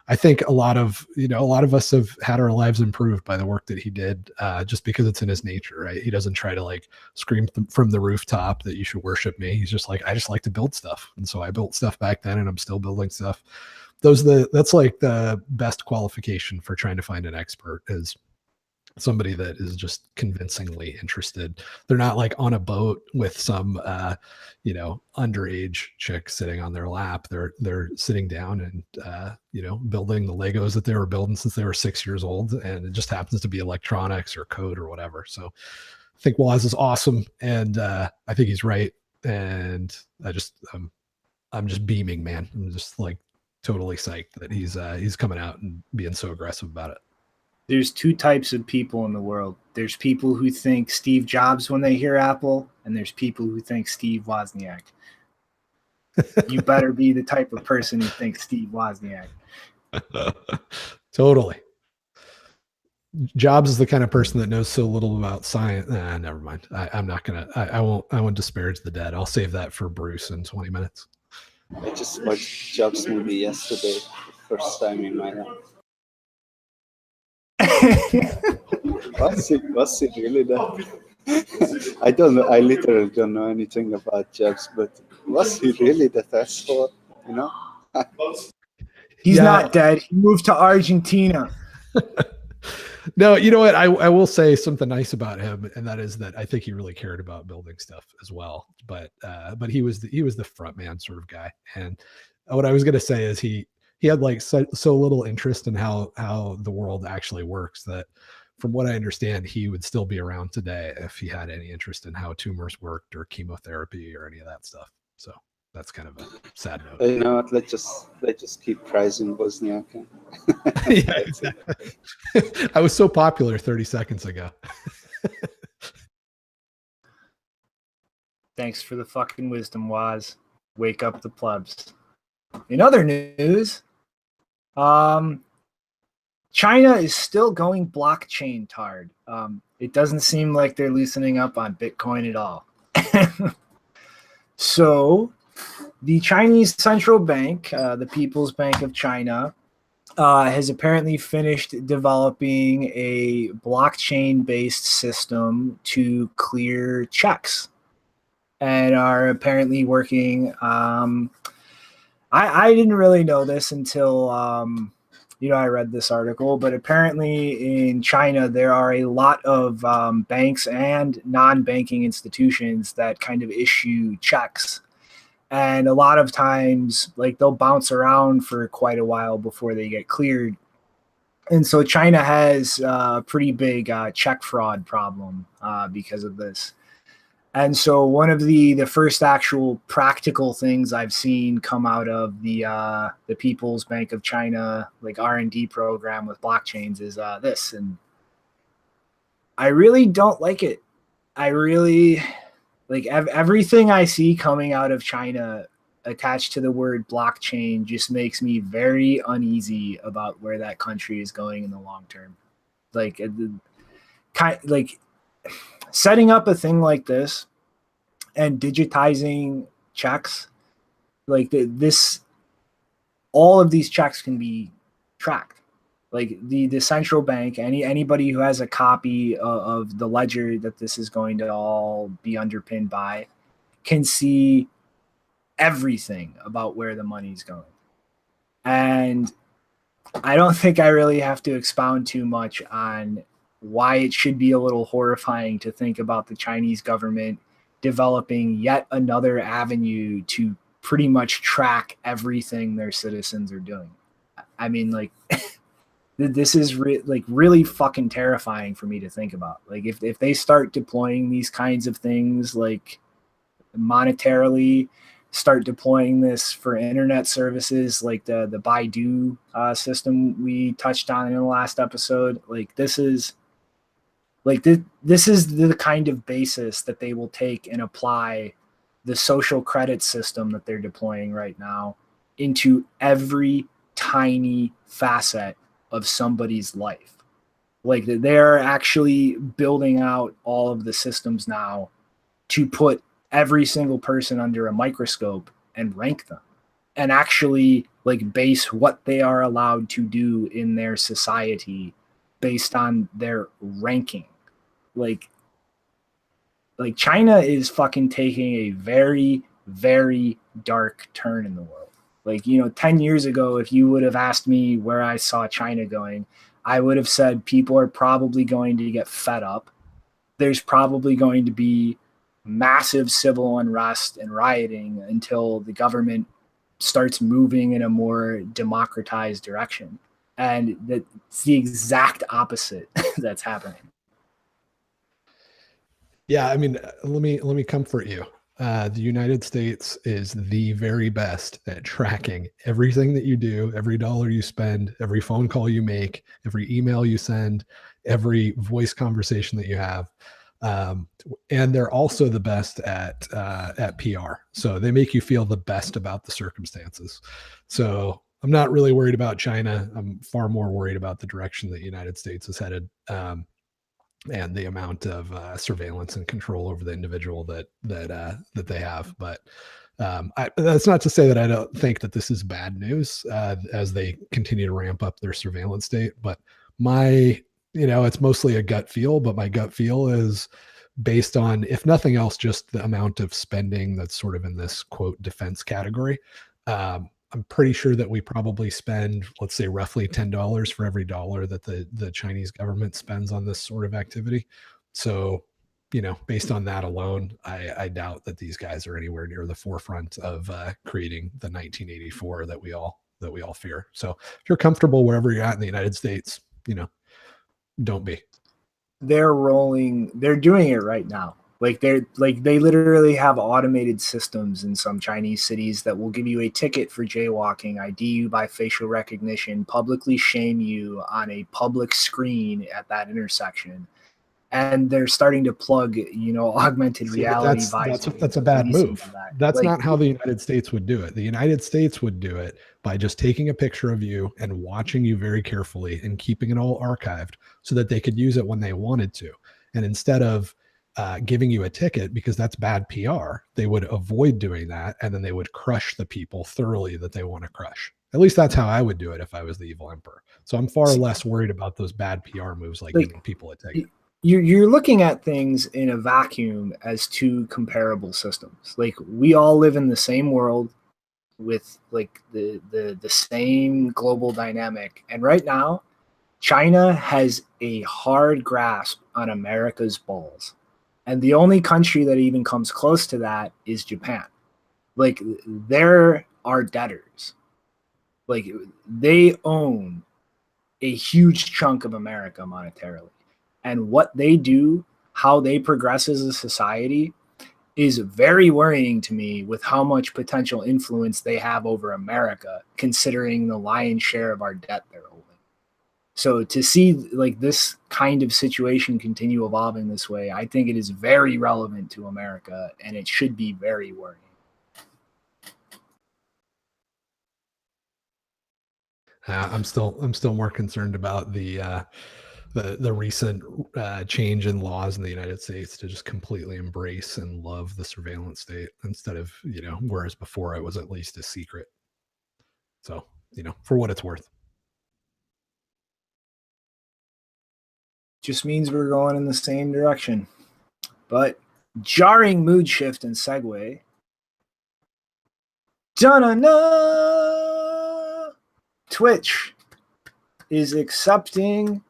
I think a lot of us have had our lives improved by the work that he did, just because it's in his nature, right? He doesn't try to like scream from the rooftop that you should worship me. He's just like, I just like to build stuff. And so I built stuff back then, and I'm still building stuff. That's like the best qualification for trying to find an expert, is somebody that is just convincingly interested. They're not like on a boat with some underage chick sitting on their lap. They're sitting down and building the Legos that they were building since they were 6 years old, and it just happens to be electronics or code or whatever. So I think Woz is awesome, and I think he's right. And I'm just beaming, man. I'm just like totally psyched that he's coming out and being so aggressive about it. There's two types of people in the world. There's people who think Steve Jobs when they hear Apple, and there's people who think Steve Wozniak. You better be the type of person who thinks Steve Wozniak. Totally. Jobs is the kind of person that knows so little about science. Never mind. I won't disparage the dead. I'll save that for Bruce in 20 minutes. I just watched Jobs movie yesterday, first time in my life. Was it really that? I don't know. I literally don't know anything about Jobs, but was he really that asshole? He's not dead. He moved to Argentina. No, you know what? I will say something nice about him, and that is that I think he really cared about building stuff as well. But he was the front man sort of guy. And what I was going to say is he had like so little interest in how the world actually works that, from what I understand, he would still be around today if he had any interest in how tumors worked or chemotherapy or any of that stuff. So that's kind of a sad note. You know what? Let's just keep praising Wozniak. Yeah, exactly. I was so popular 30 seconds ago. Thanks for the fucking wisdom, Woz. Wake up the plebs. In other news, China is still going blockchain tard. It doesn't seem like they're loosening up on Bitcoin at all. So the Chinese central bank, the People's Bank of China, has apparently finished developing a blockchain-based system to clear checks, and are apparently working. I didn't really know this until I read this article, but apparently in China there are a lot of banks and non-banking institutions that kind of issue checks. And a lot of times, like, they'll bounce around for quite a while before they get cleared. And so China has a pretty big check fraud problem because of this. And so one of the first actual practical things I've seen come out of the People's Bank of China, like, R&D program with blockchains is this. And I really don't like it. I really... Like, everything I see coming out of China attached to the word blockchain just makes me very uneasy about where that country is going in the long term. Like, setting up a thing like this and digitizing checks, like all of these checks can be tracked. Like the central bank, anybody who has a copy of the ledger that this is going to all be underpinned by can see everything about where the money's going. And I don't think I really have to expound too much on why it should be a little horrifying to think about the Chinese government developing yet another avenue to pretty much track everything their citizens are doing. I mean, like... This is really fucking terrifying for me to think about. Like, if they start deploying these kinds of things, like, monetarily, start deploying this for internet services, like the Baidu system we touched on in the last episode, like, this is the kind of basis that they will take and apply the social credit system that they're deploying right now into every tiny facet of somebody's life. Like, they're actually building out all of the systems now to put every single person under a microscope and rank them, and actually, like, base what they are allowed to do in their society based on their ranking. Like China is fucking taking a very, very dark turn in the world. Like, 10 years ago, if you would have asked me where I saw China going, I would have said people are probably going to get fed up. There's probably going to be massive civil unrest and rioting until the government starts moving in a more democratized direction. And that's the exact opposite that's happening. Yeah, I mean, let me comfort you. The United States is the very best at tracking everything that you do, every dollar you spend, every phone call you make, every email you send, every voice conversation that you have. And they're also the best at PR. So they make you feel the best about the circumstances. So I'm not really worried about China. I'm far more worried about the direction that the United States is headed. And the amount of surveillance and control over the individual that they have. But that's not to say that I don't think that this is bad news as they continue to ramp up their surveillance state. But it's mostly a gut feel, but my gut feel is based on, if nothing else, just the amount of spending that's sort of in this quote defense category. I'm I'm pretty sure that we probably spend, let's say, roughly $10 for every dollar that the Chinese government spends on this sort of activity. So, based on that alone, I doubt that these guys are anywhere near the forefront of creating the 1984 that we all fear. So, if you're comfortable wherever you're at in the United States, don't be. They're doing it right now. They literally have automated systems in some Chinese cities that will give you a ticket for jaywalking, ID you by facial recognition, publicly shame you on a public screen at that intersection. And they're starting to plug, augmented reality. That's a bad move. That's not how the United States would do it. The United States would do it by just taking a picture of you and watching you very carefully and keeping it all archived so that they could use it when they wanted to. And instead of giving you a ticket, because that's bad PR, they would avoid doing that, and then they would crush the people thoroughly that they want to crush. At least that's how I would do it if I was the evil emperor. So I'm far less worried about those bad PR moves like giving people a ticket. You're looking at things in a vacuum as two comparable systems. We all live in the same world with the same global dynamic. And right now, China has a hard grasp on America's balls. And the only country that even comes close to that is Japan. They're our debtors. They own a huge chunk of America monetarily. And what they do, how they progress as a society, is very worrying to me with how much potential influence they have over America, considering the lion's share of our debt they're holding. So to see this kind of situation continue evolving this way, I think it is very relevant to America, and it should be very worrying. I'm still more concerned about the recent change in laws in the United States to just completely embrace and love the surveillance state instead of, whereas before it was at least a secret. So, for what it's worth. Just means we're going in the same direction. But jarring mood shift and segue. Da-na-na! Twitch is accepting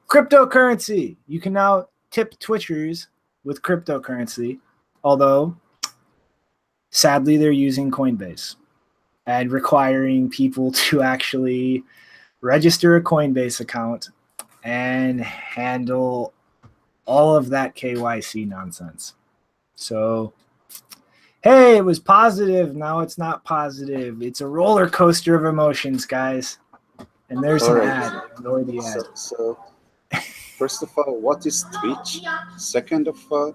cryptocurrency. You can now tip Twitchers with cryptocurrency, although sadly they're using Coinbase and requiring people to actually register a Coinbase account and handle all of that KYC nonsense. So, hey, it was positive. Now it's not positive. It's a roller coaster of emotions, guys. And there's an ad. Ignore the ad. So, first of all, what is Twitch? Second of all,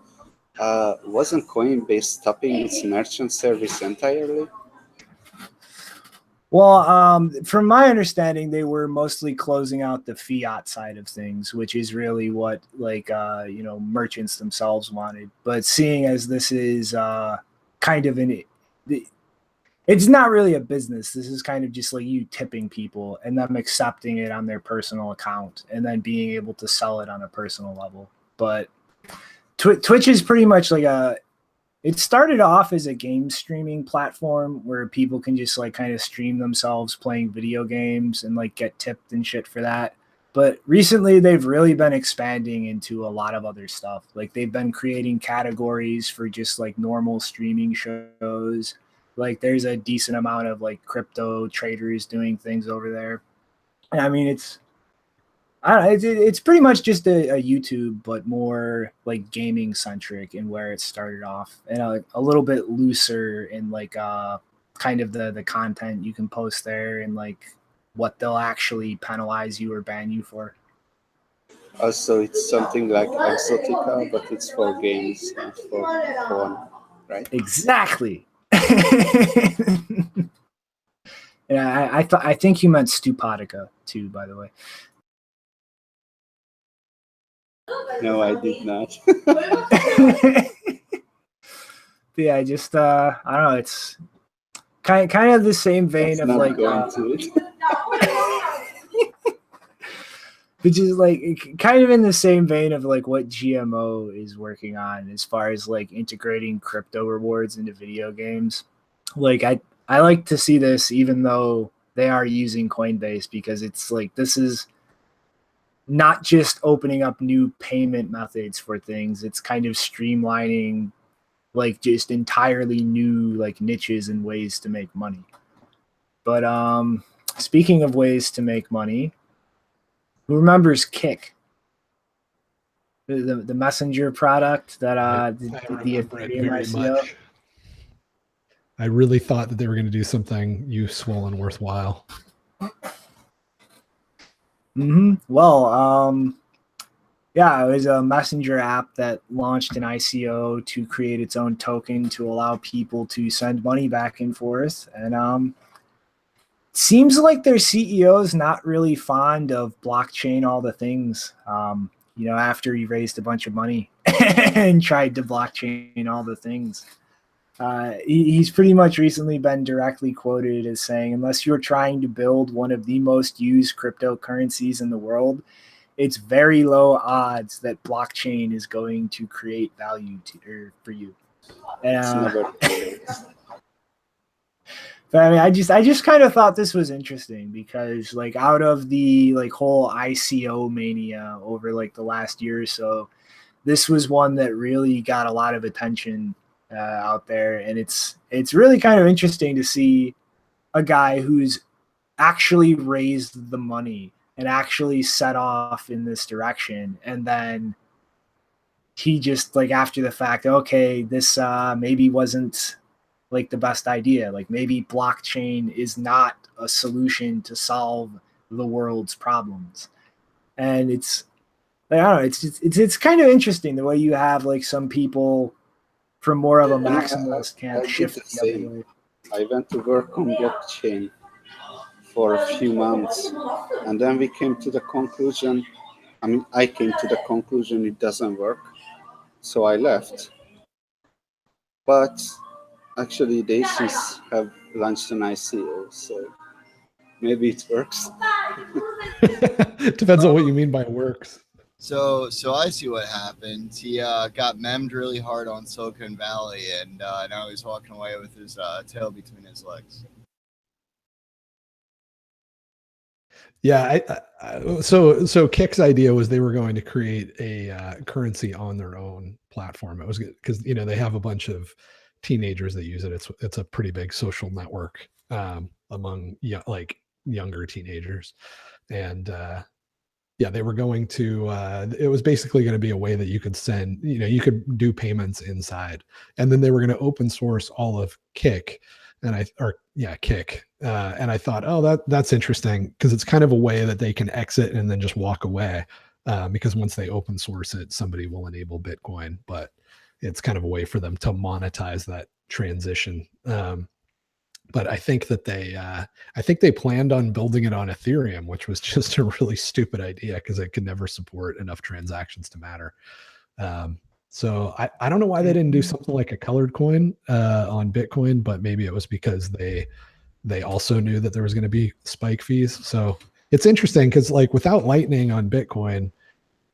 wasn't Coinbase stopping its merchant service entirely? Well, from my understanding, they were mostly closing out the fiat side of things, which is really what merchants themselves wanted. But seeing as this is kind of it's not really a business. This is kind of just you tipping people and them accepting it on their personal account and then being able to sell it on a personal level. But Twitch is pretty much it started off as a game streaming platform where people can just kind of stream themselves playing video games and get tipped and shit for that. But recently they've really been expanding into a lot of other stuff. They've been creating categories for just normal streaming shows. There's a decent amount of crypto traders doing things over there. And I mean, it's pretty much just a YouTube, but more gaming centric in where it started off, and a little bit looser in kind of the content you can post there and what they'll actually penalize you or ban you for. Also, it's something like Exotica, but it's for games and for fun, right? Exactly. Yeah, I think you meant Stupotica too, by the way. No, I did not. Yeah, just I don't know. It's kind of the same vein of going to it. which is kind of in the same vein of what GMO is working on as far as integrating crypto rewards into video games. I like to see this, even though they are using Coinbase, because it's like this is not just opening up new payment methods for things. It's kind of streamlining like just entirely new like niches and ways to make money. But speaking of ways to make money, who remembers Kik? The messenger product that the Ethereum ICO. I really thought that they were going to do something useful and worthwhile. Well, yeah, it was a messenger app that launched an ICO to create its own token to allow people to send money back and forth. And seems like their CEO is not really fond of blockchain all the things. After he raised a bunch of money and tried to blockchain all the things. He's pretty much recently been directly quoted as saying, unless you're trying to build one of the most used cryptocurrencies in the world, it's very low odds that blockchain is going to create value for you. But I mean, I just kind of thought this was interesting because like out of the like whole ICO mania over like the last year or so, this was one that really got a lot of attention out there. And it's really kind of interesting to see a guy who's actually raised the money and actually set off in this direction. And then he just like after the fact, okay, this maybe wasn't like the best idea. Like maybe blockchain is not a solution to solve the world's problems. And it's, I don't know, it's kind of interesting the way you have like some people from more of a maximalist camp shift the other way. I went to work on blockchain for a few months, and then we came to the conclusion, I came to the conclusion it doesn't work, so I left. But actually, the ASICs have launched an ICO, so maybe it works. Depends on what you mean by works. So I see what happened. He got memmed really hard on Silicon Valley, and now he's walking away with his tail between his legs. Yeah, so Kik's idea was they were going to create a currency on their own platform. It was because they have a bunch of teenagers that use it. It's a pretty big social network among younger teenagers, and they were going to. It was basically going to be a way that you could send. You could do payments inside, and then they were going to open source all of Kik, Kik. And I thought, oh, that's interesting because it's kind of a way that they can exit and then just walk away. Because once they open source it, somebody will enable Bitcoin, but it's kind of a way for them to monetize that transition. But I think that they planned on building it on Ethereum, which was just a really stupid idea because it could never support enough transactions to matter. So I don't know why they didn't do something like a colored coin on Bitcoin, but maybe it was because they also knew that there was going to be spike fees. So it's interesting because like without Lightning on Bitcoin,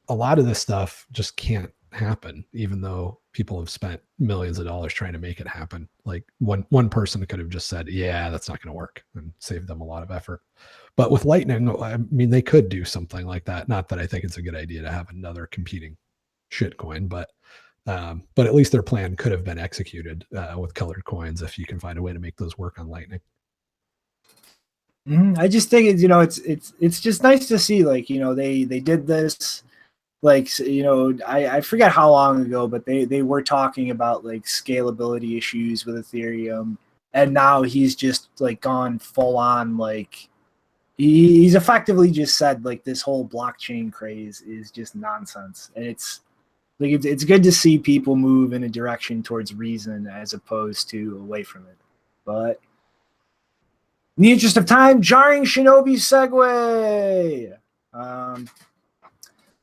a lot of this stuff just can't happen, even though people have spent millions of dollars trying to make it happen. Like one person could have just said, yeah, that's not going to work, and saved them a lot of effort. But with Lightning, I mean, they could do something like that. Not that I think it's a good idea to have another competing shitcoin, but at least their plan could have been executed with colored coins if you can find a way to make those work on Lightning. I just think it's just nice to see like they did this like I forget how long ago, but they were talking about like scalability issues with Ethereum, and now he's just like gone full on like he's effectively just said like this whole blockchain craze is just nonsense, and it's like it's good to see people move in a direction towards reason as opposed to away from it. But in the interest of time, jarring Shinobi segue.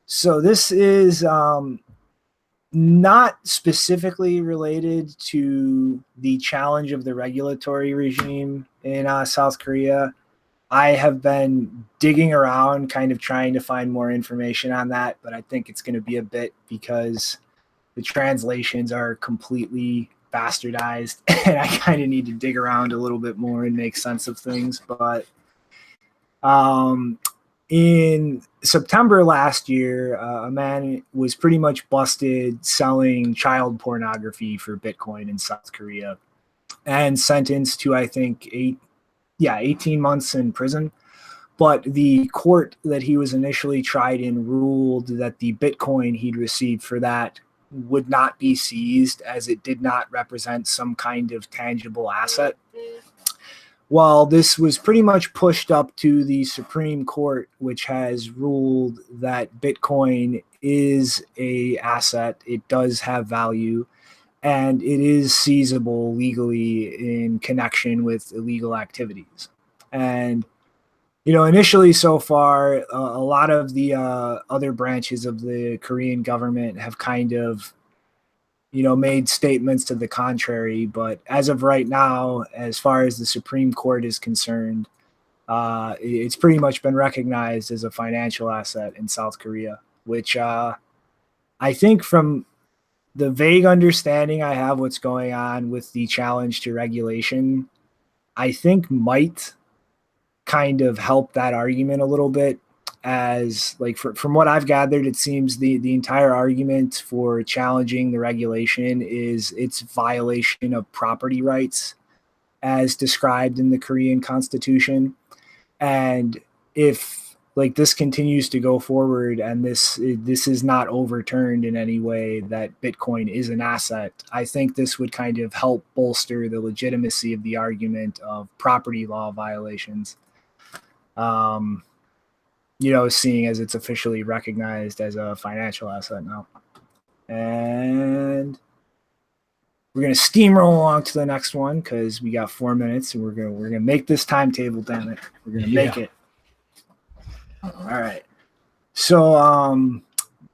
So this is not specifically related to the challenge of the regulatory regime in South Korea. I have been digging around, kind of trying to find more information on that, but I think it's going to be a bit because the translations are completely bastardized, and I kind of need to dig around a little bit more and make sense of things. But in September last year, a man was pretty much busted selling child pornography for Bitcoin in South Korea and sentenced to, I think, 18 months in prison. But the court that he was initially tried in ruled that the Bitcoin he'd received for that would not be seized, as it did not represent some kind of tangible asset. Well, this was pretty much pushed up to the Supreme Court, which has ruled that Bitcoin is an asset. It does have value, and it is seizable legally in connection with illegal activities. And initially so far, a lot of the other branches of the Korean government have kind of, made statements to the contrary. But as of right now, as far as the Supreme Court is concerned, it's pretty much been recognized as a financial asset in South Korea, which I think, from the vague understanding I have what's going on with the challenge to regulation, I think might kind of help that argument a little bit, as like from what I've gathered, it seems the entire argument for challenging the regulation is its violation of property rights as described in the Korean constitution. And if like this continues to go forward and this is not overturned in any way, that Bitcoin is an asset, I think this would kind of help bolster the legitimacy of the argument of property law violations. Seeing as it's officially recognized as a financial asset now. And we're going to steamroll along to the next one because we got 4 minutes, and we're going to make this timetable, damn it. We're going to make it. All right. So,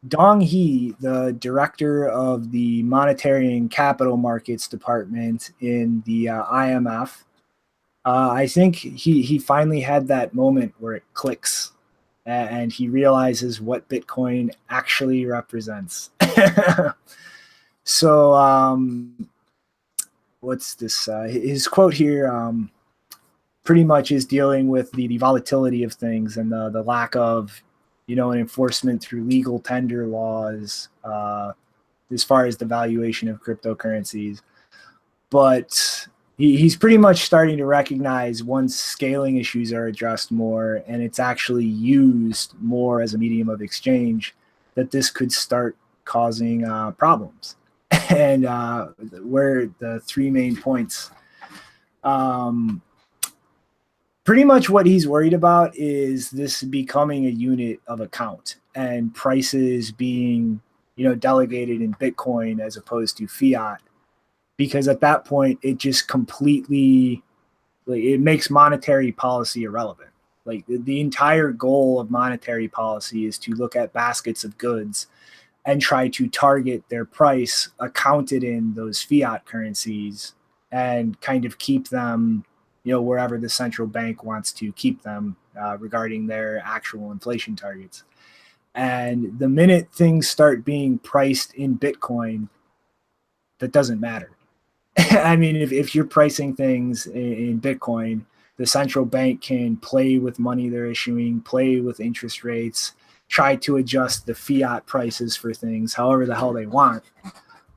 Dong Hee, the director of the Monetary and Capital Markets Department in the IMF, I think he finally had that moment where it clicks and he realizes what Bitcoin actually represents. So what's this? His quote here pretty much is dealing with the volatility of things and the lack of, an enforcement through legal tender laws as far as the valuation of cryptocurrencies. But he's pretty much starting to recognize, once scaling issues are addressed more and it's actually used more as a medium of exchange, that this could start causing problems. And where the three main points, pretty much what he's worried about is this becoming a unit of account and prices being, delegated in Bitcoin as opposed to fiat. Because at that point, it just completely, it makes monetary policy irrelevant. Like the entire goal of monetary policy is to look at baskets of goods and try to target their price accounted in those fiat currencies and kind of keep them, wherever the central bank wants to keep them regarding their actual inflation targets. And the minute things start being priced in Bitcoin, that doesn't matter. I mean, if you're pricing things in Bitcoin, the central bank can play with money they're issuing, play with interest rates, try to adjust the fiat prices for things however the hell they want.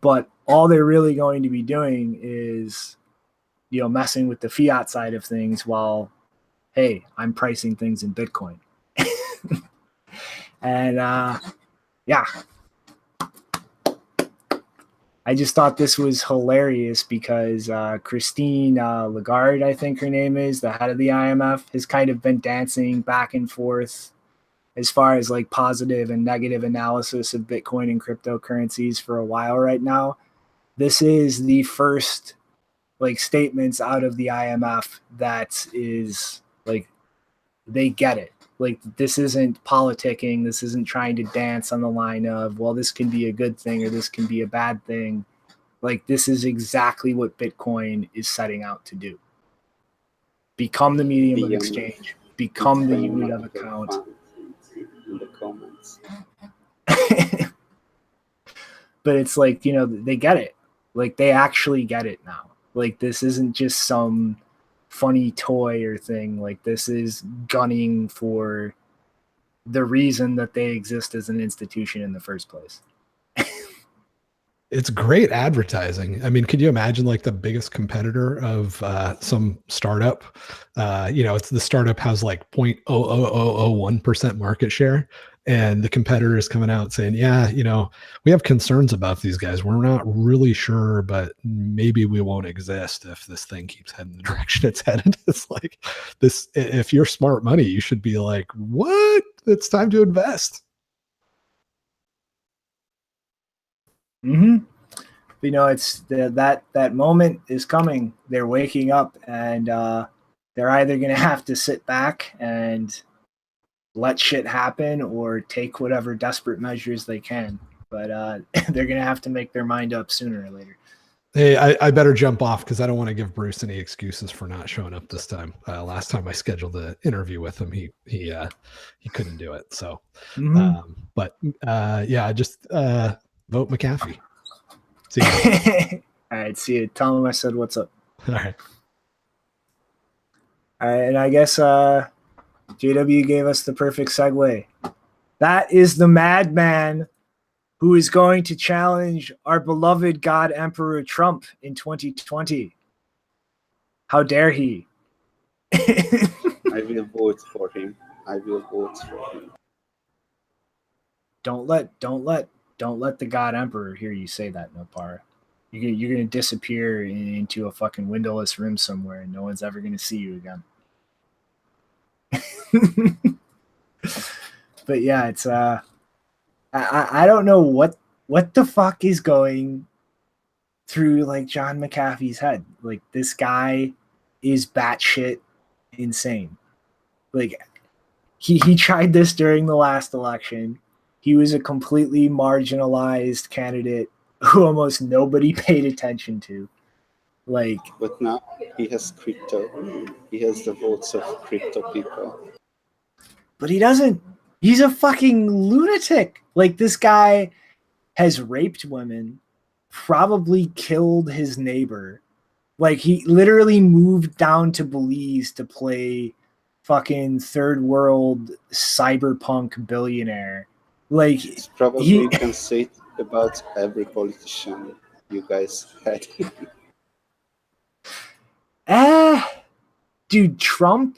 But all they're really going to be doing is, messing with the fiat side of things while, hey, I'm pricing things in Bitcoin. And yeah. I just thought this was hilarious because Christine Lagarde, I think her name is, the head of the IMF, has kind of been dancing back and forth as far as like positive and negative analysis of Bitcoin and cryptocurrencies for a while right now. This is the first like statements out of the IMF that is like, they get it. Like, this isn't politicking. This isn't trying to dance on the line of, well, this can be a good thing or this can be a bad thing. Like, this is exactly what Bitcoin is setting out to do. Become the medium of exchange. Become the unit of account. In the comments. But it's like, they get it. Like, they actually get it now. Like, this isn't just some funny toy or thing. Like, this is gunning for the reason that they exist as an institution in the first place. It's great advertising. I mean, could you imagine like the biggest competitor of some startup? It's the startup has like 0.00001% market share, and the competitor is coming out saying, yeah, we have concerns about these guys. We're not really sure, but maybe we won't exist if this thing keeps heading the direction it's headed. It's like this. If you're smart money, you should be like, what? It's time to invest. Mm-hmm. It's that moment is coming. They're waking up, and they're either going to have to sit back and let shit happen or take whatever desperate measures they can. But they're going to have to make their mind up sooner or later. Hey, I better jump off because I don't want to give Bruce any excuses for not showing up this time. Last time I scheduled an interview with him, he couldn't do it. So, just vote McAfee. See you. All right, see you. Tell him I said what's up. All right. All right, and I guess JW gave us the perfect segue. That is the Madman who is going to challenge our beloved God Emperor Trump in 2020. How dare he? I will vote for him. Don't let the God Emperor hear you say that, Nopara. You're gonna disappear into a fucking windowless room somewhere, and no one's ever gonna see you again. But yeah, it's I don't know what the fuck is going through like John McAfee's head. Like, this guy is batshit insane. Like, he tried this during the last election. He was a completely marginalized candidate who almost nobody paid attention to. Like, but now he has crypto. He has the votes of crypto people. But he doesn't. He's a fucking lunatic. Like, this guy has raped women, probably killed his neighbor. Like, he literally moved down to Belize to play fucking third world cyberpunk billionaire. Like, it's probably you can say it about every politician you guys had. Dude, Trump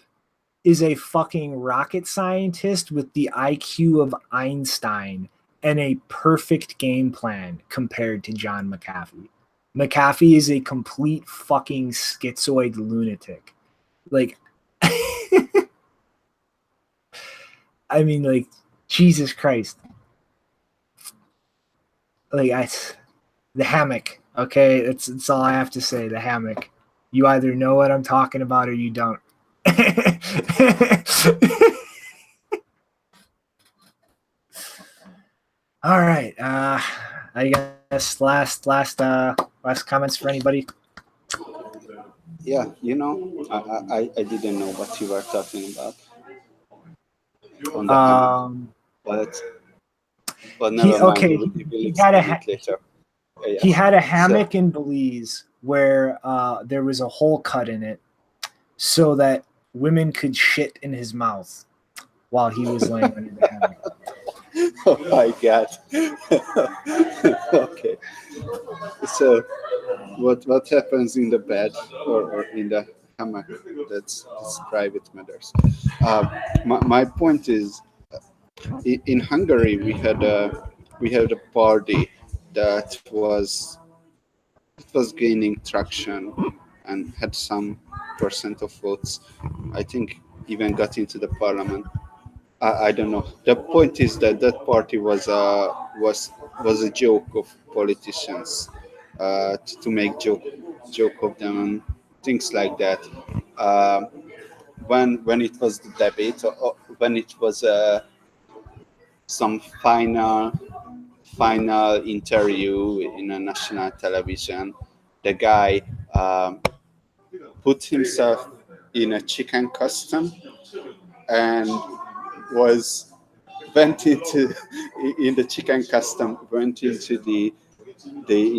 is a fucking rocket scientist with the IQ of Einstein and a perfect game plan compared to John McAfee. McAfee is a complete fucking schizoid lunatic. Like, I mean, like, Jesus Christ. Like, the hammock, okay? That's all I have to say, the hammock. You either know what I'm talking about or you don't. All right. I guess last comments for anybody. Yeah, I didn't know what you were talking about. On the but never mind. He had a hammock in Belize where there was a hole cut in it so that women could shit in his mouth while he was laying under the hammock. Oh my God. Okay. So what happens in the bed or in the hammock? That's private matters. My point is, in Hungary we had a party that was gaining traction and had some percent of votes. I think even got into the parliament. I don't know. The point is that party was a joke of politicians to make joke of them and things like that. When it was the debate, or when it was some final interview in a national television, the guy put himself in a chicken costume and went into the chicken costume, went into the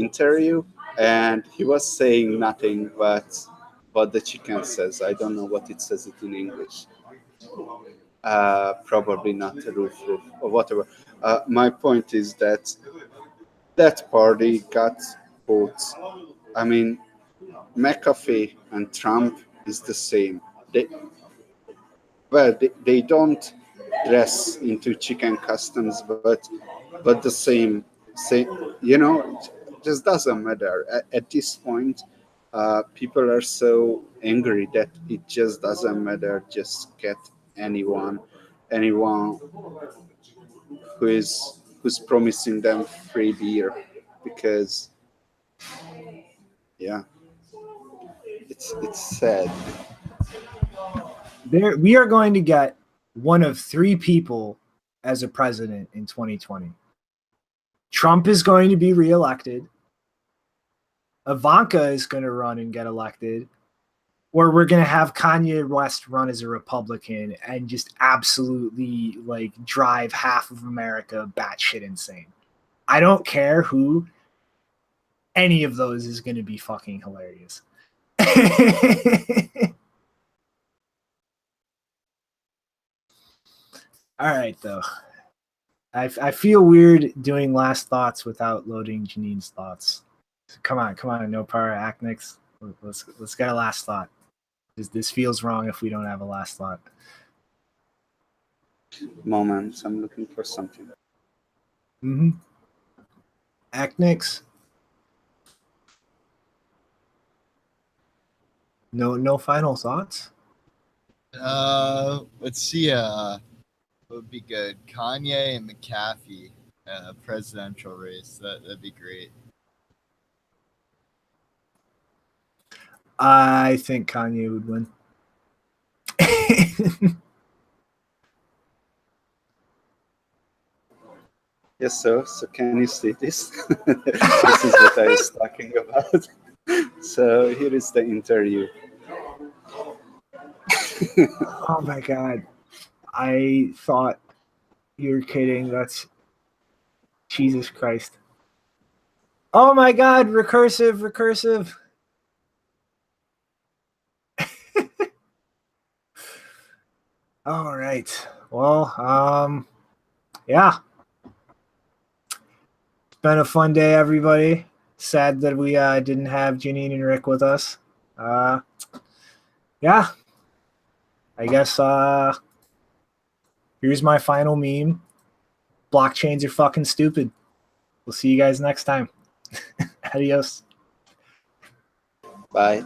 interview and he was saying nothing but what the chicken says. I don't know what it says it in English. Probably not a roof or whatever. My point is that that party got votes. I mean, McAfee and Trump is the same. They don't dress into chicken customs, but the same, it just doesn't matter. At this point, people are so angry that it just doesn't matter. Just get anyone who's promising them free beer, because yeah, it's sad. We are going to get one of three people as a president in 2020. Trump is going to be reelected. Ivanka is going to run and get elected. Or we're going to have Kanye West run as a Republican and just absolutely like drive half of America batshit insane. I don't care who. Any of those is going to be fucking hilarious. All right, though. I feel weird doing last thoughts without loading Janine's thoughts. So come on, no power acnics. Let's get a last thought. This feels wrong if we don't have a last thought. Moment, I'm looking for something. Acnics. No final thoughts. Let's see. What would be good? Kanye and McAfee, presidential race. That'd be great. I think Kanye would win. Yes, sir. So can you see this? This is what I was talking about. So here is the interview. Oh my God. I thought you were kidding. That's Jesus Christ. Oh my God. Recursive. All right. Well, yeah. It's been a fun day, everybody. Sad that we didn't have Janine and Rick with us. Yeah. I guess here's my final meme. Blockchains are fucking stupid. We'll see you guys next time. Adios. Bye.